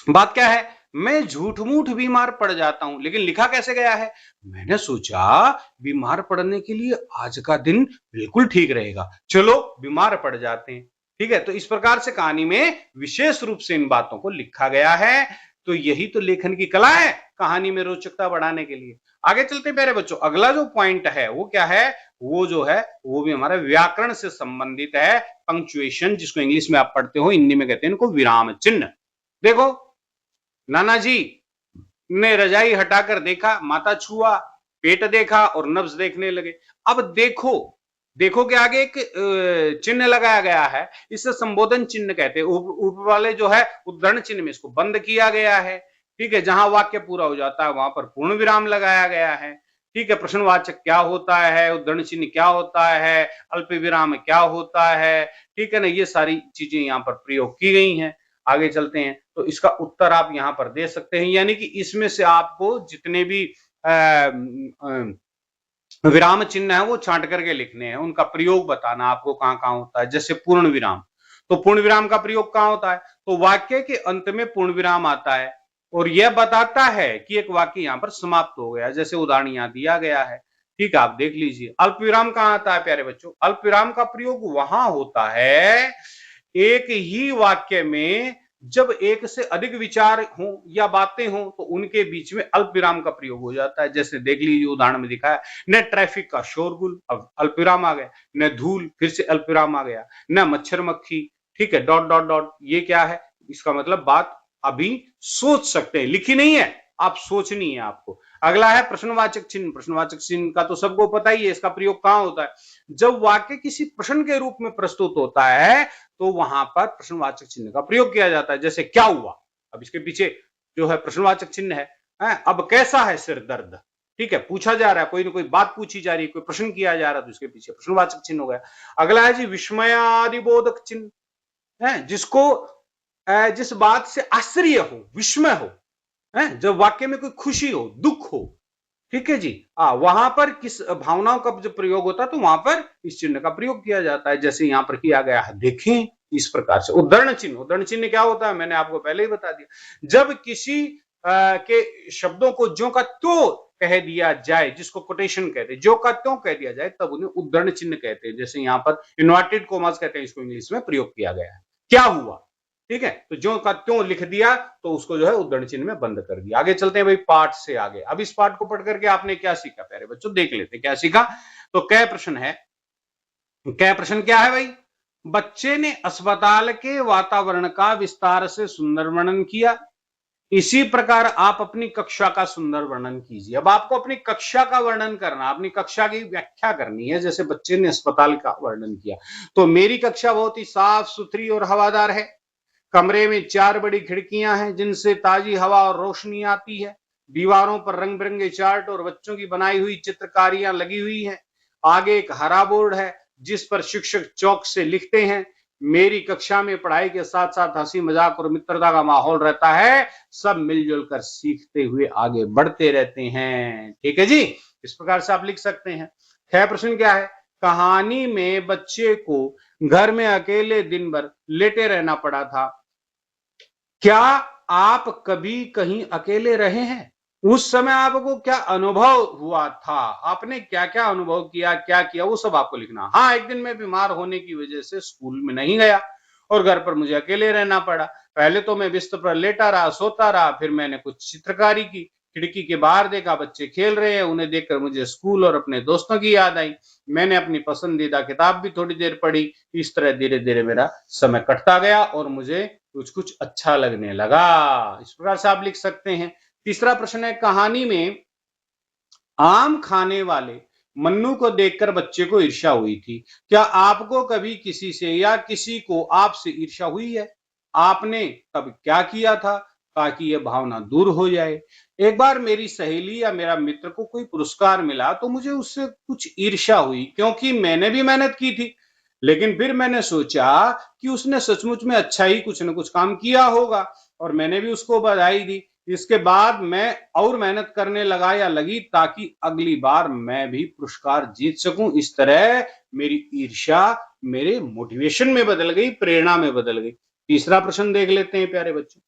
बात क्या है, मैं झूठ मूठ बीमार पड़ जाता हूं, लेकिन लिखा कैसे गया है? मैंने सोचा बीमार पड़ने के लिए आज का दिन बिल्कुल ठीक रहेगा, चलो बीमार पड़ जाते हैं। ठीक है, तो इस प्रकार से कहानी में विशेष रूप से इन बातों को लिखा गया है। तो यही तो लेखन की कला है, कहानी में रोचकता बढ़ाने के लिए। आगे चलते प्यारे बच्चों, अगला जो पॉइंट है वो क्या है? वो जो है वो भी हमारा व्याकरण से संबंधित है, पंक्चुएशन, जिसको इंग्लिश में आप पढ़ते हो, हिंदी में कहते हैं इनको विराम चिन्ह। देखो, नाना जी ने रजाई हटाकर देखा, माथा छुआ, पेट देखा और नब्ज देखने लगे। अब देखो, देखो के आगे एक चिन्ह लगाया गया है, इसे संबोधन चिन्ह कहते हैं। ऊपर वाले जो है उद्धरण चिन्ह में इसको बंद किया गया है। ठीक है, जहां वाक्य पूरा हो जाता है वहां पर पूर्ण विराम लगाया गया है। ठीक है, प्रश्नवाचक क्या होता है, उद्धरण चिन्ह क्या होता है, अल्प विराम क्या होता है, ठीक है ना, ये सारी चीजें यहाँ पर प्रयोग की गई हैं। आगे चलते हैं, तो इसका उत्तर आप यहाँ पर दे सकते हैं, यानी कि इसमें से आपको जितने भी विराम चिन्ह है वो छांट करके लिखने हैं, उनका प्रयोग बताना आपको कहां कहां होता है। जैसे पूर्ण विराम, तो पूर्ण विराम का प्रयोग कहां होता है? तो वाक्य के अंत में पूर्ण विराम आता है और यह बताता है कि एक वाक्य यहां पर समाप्त हो गया, जैसे उदाहरण यहां दिया गया है। ठीक है, आप देख लीजिए। अल्प विराम कहां आता है प्यारे बच्चों? अल्प विराम का प्रयोग वहां होता है एक ही वाक्य में जब एक से अधिक विचार हो या बातें हो तो उनके बीच में अल्प विराम का प्रयोग हो जाता है। जैसे देख लीजिए, उदाहरण में दिखा है, न ट्रैफिक का शोरगुल, अब अल्प विराम आ गया, न धूल, फिर से अल्प विराम आ गया, न मच्छर मक्खी, ठीक है, डॉट डॉट डॉट। ये क्या है? इसका मतलब बात अभी सोच सकते हैं, लिखी नहीं है, आप सोचनी है आपको। अगला है प्रश्नवाचक चिन्ह। प्रश्नवाचक चिन्ह का तो सबको पता ही है, इसका प्रयोग कहां होता है? जब वाक्य किसी प्रश्न के रूप में प्रस्तुत होता है तो वहां पर प्रश्नवाचक चिन्ह का प्रयोग किया जाता है। जैसे क्या हुआ, अब इसके पीछे जो है प्रश्नवाचक चिन्ह है। अब कैसा है सिर दर्द, ठीक है, पूछा जा रहा है, कोई ना कोई बात पूछी जा रही है, कोई प्रश्न किया जा रहा है, तो इसके पीछे प्रश्नवाचक चिन्ह हो गया। अगला है जी विस्मयादिबोधक चिन्ह, है जिसको जिस बात से आश्चर्य हो, विस्मय हो, है जब वाक्य में कोई खुशी हो, दुख हो, ठीक है जी, वहां पर किस भावनाओं का जब प्रयोग होता है तो वहां पर इस चिन्ह का प्रयोग किया जाता है, जैसे यहां पर किया गया है, देखें इस प्रकार से। उद्धरण चिन्ह, उद्धरण चिन्ह क्या होता है? मैंने आपको पहले ही बता दिया। जब किसी के शब्दों को ज्यों का त्यों कह दिया जाए, जिसको कोटेशन कहते हैं, ज्यों का त्यों कह दिया जाए, तब उन्हें उद्धरण चिन्ह कहते हैं। जैसे यहां पर इन्वर्टेड कोमास कहते हैं, इसको इंग्लिश में प्रयोग किया गया है। क्या हुआ, ठीक है, तो ज्यों का त्यों लिख दिया तो उसको जो है उद्धरण चिन्ह में बंद कर दिया। आगे चलते हैं भाई पाठ से आगे। अब इस पाठ को पढ़ करके आपने क्या सीखा प्यारे बच्चों? देख लेते हैं क्या सीखा। तो कै प्रश्न है, कै प्रश्न क्या है भाई? बच्चे ने अस्पताल के वातावरण का विस्तार से सुंदर वर्णन किया। इसी प्रकार आप अपनी कक्षा का सुंदर वर्णन कीजिए। अब आपको अपनी कक्षा का वर्णन करना, अपनी कक्षा की व्याख्या करनी है। जैसे बच्चे ने अस्पताल का वर्णन किया, तो मेरी कक्षा बहुत ही साफ सुथरी और हवादार है। कमरे में 4 बड़ी खिड़कियां हैं जिनसे ताजी हवा और रोशनी आती है। दीवारों पर रंग बिरंगे चार्ट और बच्चों की बनाई हुई चित्रकारियां लगी हुई हैं। आगे एक हरा बोर्ड है जिस पर शिक्षक चौक से लिखते हैं। मेरी कक्षा में पढ़ाई के साथ साथ हंसी मजाक और मित्रता का माहौल रहता है। सब मिलजुल कर सीखते हुए आगे बढ़ते रहते हैं। ठीक है जी, इस प्रकार से आप लिख सकते हैं। खैर प्रश्न क्या है? कहानी में बच्चे को घर में अकेले दिन भर लेटे रहना पड़ा था। क्या आप कभी कहीं अकेले रहे हैं? उस समय आपको क्या अनुभव हुआ था? आपने क्या क्या अनुभव किया, क्या किया, वो सब आपको लिखना। हाँ, एक दिन मैं बीमार होने की वजह से स्कूल में नहीं गया और घर पर मुझे अकेले रहना पड़ा। पहले तो मैं बिस्तर पर लेटा रहा, सोता रहा, फिर मैंने कुछ चित्रकारी की। खिड़की के बाहर देखा बच्चे खेल रहे हैं, उन्हें देखकर मुझे स्कूल और अपने दोस्तों की याद आई। मैंने अपनी पसंदीदा किताब भी थोड़ी देर पढ़ी। इस तरह धीरे धीरे मेरा समय कटता गया और मुझे कुछ कुछ अच्छा लगने लगा। इस प्रकार से आप लिख सकते हैं। तीसरा प्रश्न है, कहानी में आम खाने वाले मन्नू को देखकर बच्चे को ईर्ष्या हुई थी। क्या आपको कभी किसी से या किसी को आपसे ईर्ष्या हुई है? आपने तब क्या किया था ताकि यह भावना दूर हो जाए? एक बार मेरी सहेली या मेरा मित्र को कोई पुरस्कार मिला तो मुझे उससे कुछ ईर्ष्या हुई, क्योंकि मैंने भी मेहनत की थी। लेकिन फिर मैंने सोचा कि उसने सचमुच में अच्छा ही कुछ न कुछ काम किया होगा और मैंने भी उसको बधाई दी। इसके बाद मैं और मेहनत करने लगा या लगी ताकि अगली बार मैं भी पुरस्कार जीत सकूं। इस तरह मेरी ईर्ष्या मेरे मोटिवेशन में बदल गई, प्रेरणा में बदल गई। तीसरा प्रश्न देख लेते हैं प्यारे बच्चों।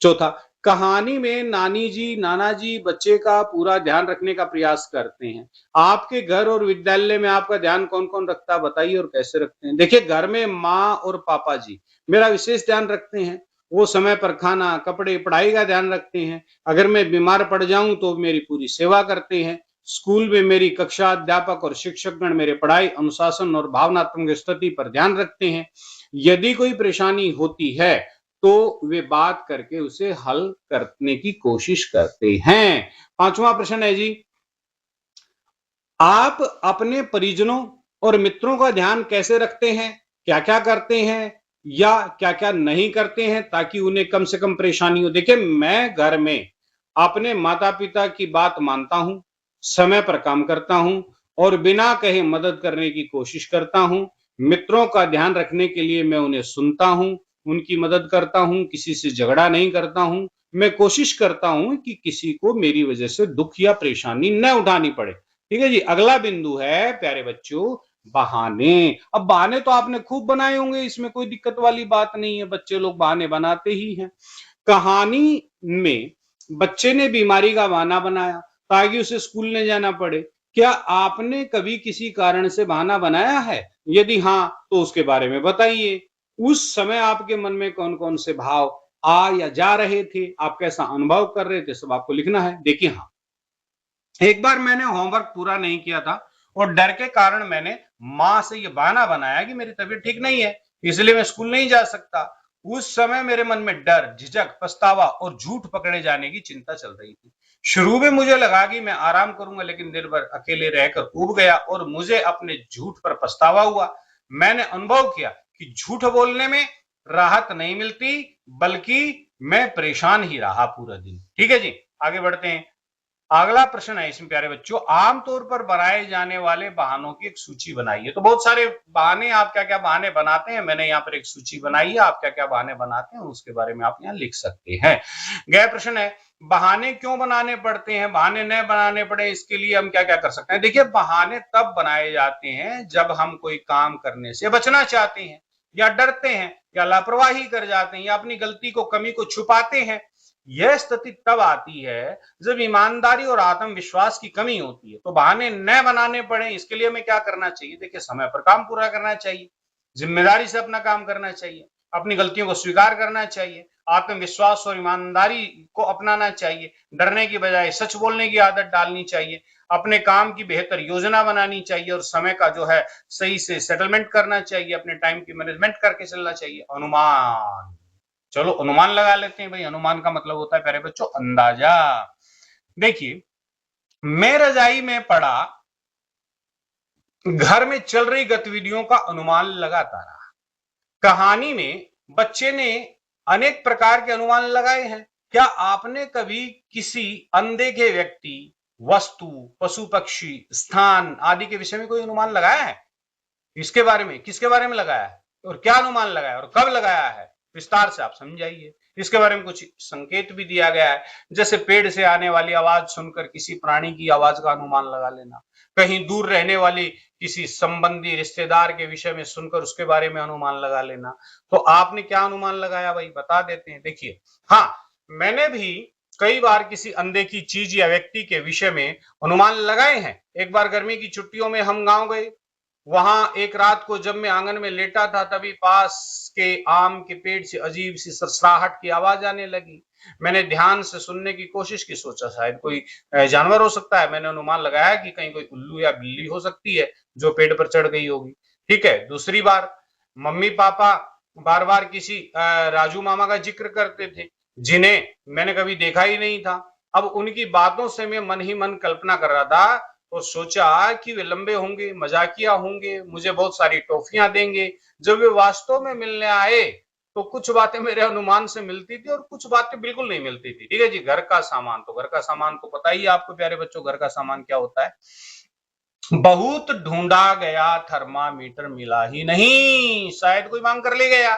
चौथा, कहानी में नानी जी नाना जी बच्चे का पूरा ध्यान रखने का प्रयास करते हैं। आपके घर और विद्यालय में आपका ध्यान कौन कौन रखता है, बताइए, और कैसे रखते हैं? देखिए, घर में माँ और पापा जी मेरा विशेष ध्यान रखते हैं। वो समय पर खाना, कपड़े, पढ़ाई का ध्यान रखते हैं। अगर मैं बीमार पड़ जाऊं तो मेरी पूरी सेवा करते हैं। स्कूल में मेरी कक्षा अध्यापक और शिक्षकगण मेरे पढ़ाई, अनुशासन और भावनात्मक स्थिति पर ध्यान रखते हैं। यदि कोई परेशानी होती है तो वे बात करके उसे हल करने की कोशिश करते हैं। पांचवा प्रश्न है जी, आप अपने परिजनों और मित्रों का ध्यान कैसे रखते हैं? क्या क्या करते हैं या क्या क्या नहीं करते हैं ताकि उन्हें कम से कम परेशानी हो? देखिए, मैं घर में अपने माता पिता की बात मानता हूं, समय पर काम करता हूं और बिना कहे मदद करने की कोशिश करता हूं। मित्रों का ध्यान रखने के लिए मैं उन्हें सुनता हूं, उनकी मदद करता हूं, किसी से झगड़ा नहीं करता हूं। मैं कोशिश करता हूं कि किसी को मेरी वजह से दुख या परेशानी न उठानी पड़े। ठीक है जी। अगला बिंदु है प्यारे बच्चों, बहाने। अब बहाने तो आपने खूब बनाए होंगे, इसमें कोई दिक्कत वाली बात नहीं है, बच्चे लोग बहाने बनाते ही हैं। कहानी में बच्चे ने बीमारी का बहाना बनाया ताकि उसे स्कूल न जाना पड़े। क्या आपने कभी किसी कारण से बहाना बनाया है? यदि हाँ, तो उसके बारे में बताइए। उस समय आपके मन में कौन कौन से भाव आ या जा रहे थे, आप कैसा अनुभव कर रहे थे, सब आपको लिखना है। देखिए, हाँ, एक बार मैंने होमवर्क पूरा नहीं किया था और डर के कारण मैंने माँ से ये बहाना बनाया कि मेरी तबीयत ठीक नहीं है, इसलिए मैं स्कूल नहीं जा सकता। उस समय मेरे मन में डर, झिझक, पछतावा और झूठ पकड़े जाने की चिंता चल रही थी। शुरू में मुझे लगा कि मैं आराम करूंगा, लेकिन दिन भर अकेले रहकर ऊब गया और मुझे अपने झूठ पर पछतावा हुआ। मैंने अनुभव किया कि झूठ बोलने में राहत नहीं मिलती, बल्कि मैं परेशान ही रहा पूरा दिन। ठीक है जी, आगे बढ़ते हैं। अगला प्रश्न है इसमें प्यारे बच्चों, आमतौर पर बनाए जाने वाले बहानों की एक सूची बनाइए। तो बहुत सारे बहाने, आप क्या क्या बहाने बनाते हैं, मैंने यहाँ पर एक सूची बनाई है। आप क्या क्या बहाने बनाते हैं उसके बारे में आप यहाँ लिख सकते हैं। गया प्रश्न है, बहाने क्यों बनाने पड़ते हैं? बहाने न बनाने पड़े इसके लिए हम क्या क्या कर सकते हैं? देखिए, बहाने तब बनाए जाते हैं जब हम कोई काम करने से बचना चाहते हैं, या डरते हैं, या लापरवाही कर जाते हैं, या अपनी गलती को, कमी को छुपाते हैं। यह स्थिति तब आती है जब ईमानदारी और आत्मविश्वास की कमी होती है। तो बहाने न बनाने पड़े इसके लिए हमें क्या करना चाहिए? देखिए, समय पर काम पूरा करना चाहिए, जिम्मेदारी से अपना काम करना चाहिए, अपनी गलतियों को स्वीकार करना चाहिए, आत्मविश्वास और ईमानदारी को अपनाना चाहिए, डरने की बजाय सच बोलने की आदत डालनी चाहिए, अपने काम की बेहतर योजना बनानी चाहिए और समय का जो है सही से सेटलमेंट करना चाहिए, अपने टाइम की मैनेजमेंट करके चलना चाहिए। अनुमान, चलो अनुमान लगा लेते हैं भाई। अनुमान का मतलब होता है प्यारे बच्चों अंदाजा। देखिए, मैं रजाई में पड़ा घर में चल रही गतिविधियों का अनुमान लगाता रहा। कहानी में बच्चे ने अनेक प्रकार के अनुमान लगाए हैं। क्या आपने कभी किसी अनदेखे व्यक्ति, वस्तु, पशु पक्षी, स्थान आदि के विषय में कोई अनुमान लगाया है? इसके बारे में, किसके बारे में लगाया है और क्या अनुमान लगाया और कब लगाया है, विस्तार से आप समझाइए। इसके बारे में कुछ संकेत भी दिया गया है, जैसे पेड़ से आने वाली आवाज सुनकर किसी प्राणी की आवाज का अनुमान लगा लेना, कहीं दूर रहने वाली किसी संबंधी रिश्तेदार के विषय में सुनकर उसके बारे में अनुमान लगा लेना। तो आपने क्या अनुमान लगाया भाई, बता देते हैं। देखिए, हाँ, मैंने भी कई बार किसी अनदेखी चीज या व्यक्ति के विषय में अनुमान लगाए हैं। एक बार गर्मी की छुट्टियों में हम गांव गए। वहां एक रात को जब मैं आंगन में लेटा था, तभी पास के आम के पेड़ से अजीब सी सरसराहट की आवाज आने लगी। मैंने ध्यान से सुनने की कोशिश की, सोचा शायद कोई जानवर हो सकता है। मैंने अनुमान लगाया कि कहीं कोई उल्लू या बिल्ली हो सकती है जो पेड़ पर चढ़ गई होगी। ठीक है। दूसरी बार मम्मी पापा बार बार किसी राजू मामा का जिक्र करते थे, जिन्हें मैंने कभी देखा ही नहीं था। अब उनकी बातों से मैं मन ही मन कल्पना कर रहा था और सोचा कि वे लंबे होंगे, मजाकिया होंगे, मुझे बहुत सारी टॉफियां देंगे। जब वे वास्तव में मिलने आए तो कुछ बातें मेरे अनुमान से मिलती थी और कुछ बातें बिल्कुल नहीं मिलती थी। ठीक है जी। घर का सामान, तो घर का सामान तो पता ही है आपको प्यारे बच्चों, घर का सामान क्या होता है। बहुत ढूंढा गया, थर्मामीटर मिला ही नहीं, शायद कोई मांग कर ले गया।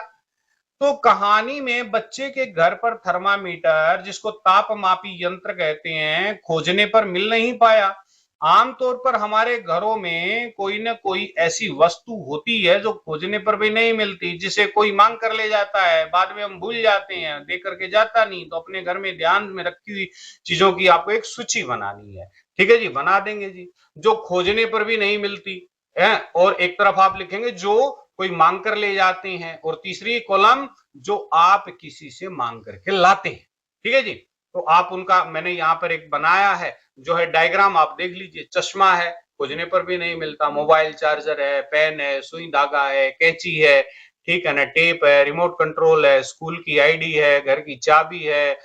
तो कहानी में बच्चे के घर पर थर्मामीटर, जिसको तापमापी यंत्र कहते हैं, खोजने पर मिल नहीं पाया। आमतौर पर हमारे घरों में कोई ना कोई ऐसी वस्तु होती है जो खोजने पर भी नहीं मिलती, जिसे कोई मांग कर ले जाता है, बाद में हम भूल जाते हैं, दे करके जाता नहीं। तो अपने घर में ध्यान में रखी हुई चीजों की आपको एक सूची बनानी है। ठीक है जी, बना देंगे जी। जो खोजने पर भी नहीं मिलती है, और एक तरफ आप लिखेंगे जो कोई मांग कर ले जाते हैं, और तीसरी कॉलम जो आप किसी से मांग करके लाते हैं। ठीक है जी। तो आप उनका मैंने यहाँ पर एक बनाया है, जो है डायग्राम, आप देख लीजिए। चश्मा है, खोजने पर भी नहीं मिलता। मोबाइल चार्जर है, पेन है, सुई धागा है, कैंची है, ठीक है ना, टेप है, रिमोट कंट्रोल है, स्कूल की आईडी है, घर की चाबी है,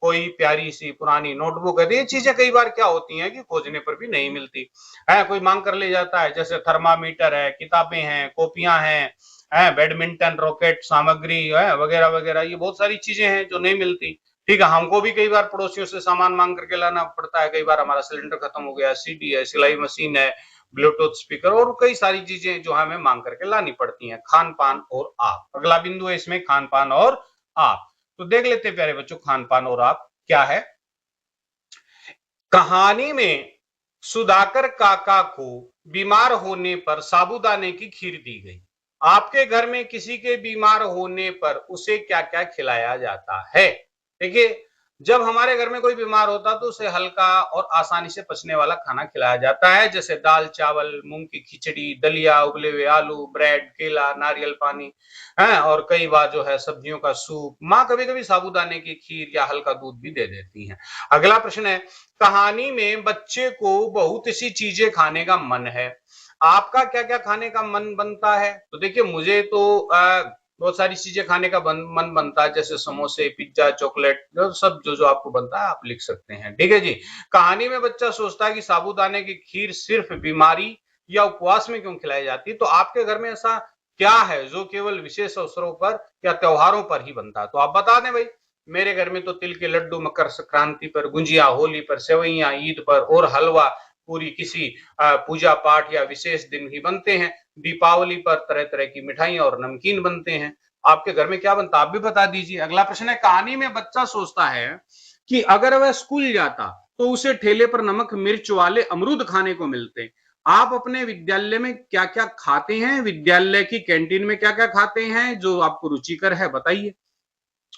कोई प्यारी सी पुरानी नोटबुक है। ये चीजें कई बार क्या होती हैं कि खोजने पर भी नहीं मिलती है, कोई मांग कर ले जाता है। जैसे थर्मामीटर है, किताबें हैं, कॉपियां हैं, बैडमिंटन रॉकेट सामग्री है, वगैरह वगैरह। ये बहुत सारी चीजें हैं जो नहीं मिलती। ठीक है। हमको भी कई बार पड़ोसियों से सामान मांग करके लाना पड़ता है। कई बार हमारा सिलेंडर खत्म हो गया, सीडी है, सिलाई मशीन है, ब्लूटूथ स्पीकर और कई सारी चीजें जो हमें मांग करके लानी पड़ती हैं। खान पान और आप, अगला बिंदु है इसमें, खान पान और आप। तो देख लेते हैं प्यारे बच्चों, खान पान और आप क्या है। कहानी में सुधाकर काका को बीमार होने पर साबूदाने की खीर दी गई। आपके घर में किसी के बीमार होने पर उसे क्या क्या खिलाया जाता है? देखिए, जब हमारे घर में कोई बीमार होता तो उसे हल्का और आसानी से पचने वाला खाना खिलाया जाता है, जैसे दाल चावल, मूंग की खिचड़ी, दलिया, उबले हुए आलू, ब्रेड, केला, नारियल पानी है, और कई बार जो है सब्जियों का सूप। माँ कभी कभी साबूदाने की खीर या हल्का दूध भी दे देती हैं। अगला प्रश्न है, कहानी में बच्चे को बहुत सी चीजें खाने का मन है। आपका क्या क्या खाने का मन बनता है? तो देखिए, मुझे तो बहुत सारी चीजें खाने का मन बनता है, जैसे समोसे, पिज्जा, चॉकलेट, सब जो जो आपको बनता है आप लिख सकते हैं। ठीक है जी। कहानी में बच्चा सोचता है कि साबूदाने की खीर सिर्फ बीमारी या उपवास में क्यों खिलाई जाती है। तो आपके घर में ऐसा क्या है जो केवल विशेष अवसरों पर या त्योहारों पर ही बनता है? तो आप बता दें भाई। मेरे घर में तो तिल के लड्डू मकर संक्रांति पर, गुंजिया होली पर, सेवैयां ईद पर, और हलवा पूरी किसी पूजा पाठ या विशेष दिन ही बनते हैं। दीपावली पर तरह तरह की मिठाइयां और नमकीन बनते हैं। आपके घर में क्या बनता है आप भी बता दीजिए। अगला प्रश्न है, कहानी में बच्चा सोचता है कि अगर वह स्कूल जाता तो उसे ठेले पर नमक मिर्च वाले अमरूद खाने को मिलते। आप अपने विद्यालय में क्या क्या खाते हैं? विद्यालय की कैंटीन में क्या क्या खाते हैं जो आपको रुचिकर है, बताइए।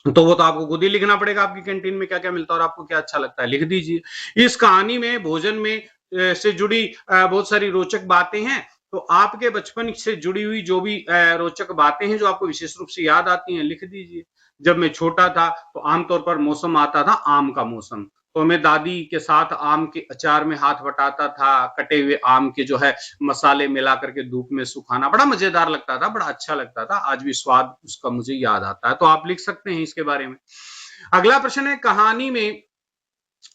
तो वो तो आपको खुद ही लिखना पड़ेगा, आपकी कैंटीन में क्या क्या मिलता है और आपको क्या अच्छा लगता है, लिख दीजिए। इस कहानी में भोजन में से जुड़ी बहुत सारी रोचक बातें हैं। तो आपके बचपन से जुड़ी हुई जो भी रोचक बातें हैं जो आपको विशेष रूप से याद आती हैं, लिख दीजिए। जब मैं छोटा था तो आमतौर पर मौसम आता था आम का मौसम, तो मैं दादी के साथ आम के अचार में हाथ बटाता था, कटे हुए आम के जो है मसाले मिला करके धूप में सुखाना, बड़ा मजेदार लगता था, बड़ा अच्छा लगता था। आज भी स्वाद उसका मुझे याद आता है। तो आप लिख सकते हैं इसके बारे में। अगला प्रश्न है, कहानी में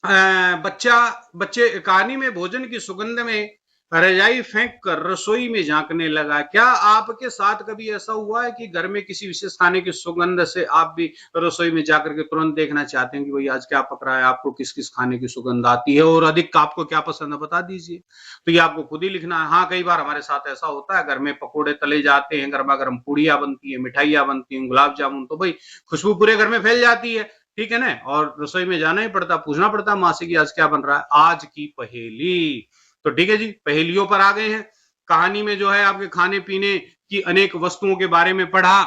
बच्चे कहानी में भोजन की सुगंध में रजाई फेंक कर रसोई में झांकने लगा। क्या आपके साथ कभी ऐसा हुआ है कि घर में किसी विशेष खाने की सुगंध से आप भी रसोई में जाकर के तुरंत देखना चाहते हैं कि भाई आज क्या पक रहा है, आपको किस किस खाने की सुगंध आती है और अधिक आपको क्या पसंद है, बता दीजिए। तो ये आपको खुद ही लिखना है। हाँ, कई बार हमारे साथ ऐसा होता है, घर में पकौड़े तले जाते हैं, गर्मा गर्म पूड़ियां बनती है, मिठाइयां बनती हैं, गुलाब जामुन, तो भाई खुशबू पूरे घर में फैल जाती है, ठीक है ना। और रसोई में जाना ही पड़ता, पूछना पड़ता माँ से कि आज क्या बन रहा है। आज की पहेली, तो ठीक है जी, पहेलियों पर आ गए हैं। कहानी में जो है आपके खाने पीने की अनेक वस्तुओं के बारे में पढ़ा।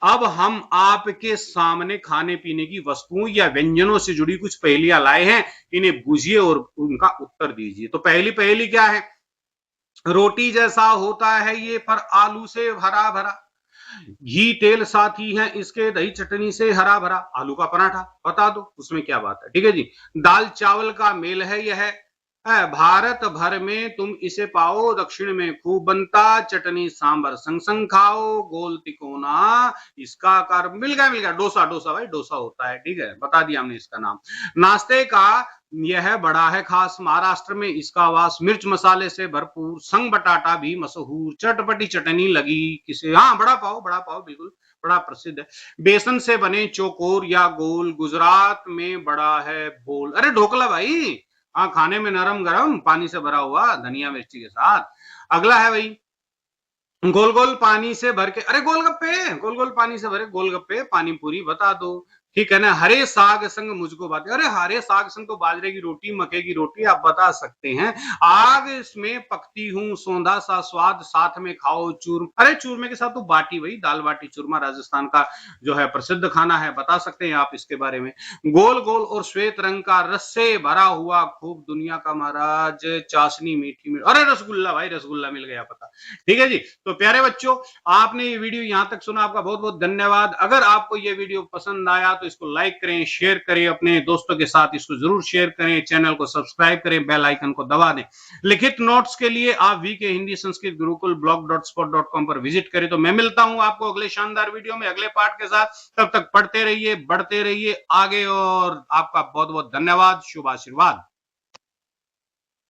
अब हम आपके सामने खाने पीने की वस्तुओं या व्यंजनों से जुड़ी कुछ पहेलियां लाए हैं, इन्हें बूझिए और उनका उत्तर दीजिए। तो पहली पहेली क्या है? रोटी जैसा होता है ये पर आलू से भरा भरा, घी तेल साथी है इसके, दही चटनी से हरा भरा। आलू का पराठा, बता दो उसमें क्या बात है। ठीक है जी। दाल चावल का मेल है यह है, भारत भर में तुम इसे पाओ, दक्षिण में खूब बनता, चटनी सांबर संग संग खाओ, गोल तिकोना इसका आकार। मिल गया डोसा, डोसा भाई डोसा होता है, ठीक है, बता दिया हमने इसका नाम। नाश्ते का यह बड़ा है खास, महाराष्ट्र में इसका वास, मिर्च मसाले से भरपूर, संग बटाटा भी मशहूर, चटपटी चटनी लगी किसे। हाँ, बड़ा पाव बिल्कुल बड़ा प्रसिद्ध है। बेसन से बने चौकोर या गोल, गुजरात में बड़ा है बोल। अरे ढोकला भाई, हाँ, खाने में नरम गरम पानी से भरा हुआ धनिया मिर्ची के साथ। अगला है भाई, गोल गोल पानी से भर के, अरे गोलगप्पे, गोल गोल पानी से भरे गोलगप्पे, पानी पूरी, बता दो। ठीक है ना। हरे साग संग मुझको बात, अरे हरे साग संग तो बाजरे की रोटी, मक्के की रोटी, आप बता सकते हैं। आग इसमें पकती हूँ, सौंधा सा स्वाद, साथ में खाओ चूर, अरे चूरमे के साथ तो बाटी, वही दाल बाटी चूरमा राजस्थान का जो है प्रसिद्ध खाना है, बता सकते हैं आप इसके बारे में। गोल गोल और श्वेत रंग का, रस से भरा हुआ, खूब दुनिया का महाराज, चाशनी मीठी मीठी, अरे रसगुल्ला भाई, रसगुल्ला मिल गया पता। ठीक है जी। तो प्यारे बच्चों, आपने ये वीडियो यहां तक सुना, आपका बहुत बहुत धन्यवाद। अगर आपको ये वीडियो पसंद आया तो इसको लाइक करें, शेयर करें, अपने दोस्तों के साथ इसको जरूर शेयर करें, चैनल को सब्सक्राइब करें, बेल आइकन को दबा दें। लिखित नोट्स के लिए आप वीके हिंदी संस्कृत गुरुकुल blog.spot.com पर विजिट करें। तो मैं मिलता हूं आपको अगले शानदार वीडियो में अगले पार्ट के साथ। तब तक पढ़ते रहिए, बढ़ते रहिए आगे, और आपका बहुत बहुत धन्यवाद, शुभ आशीर्वाद।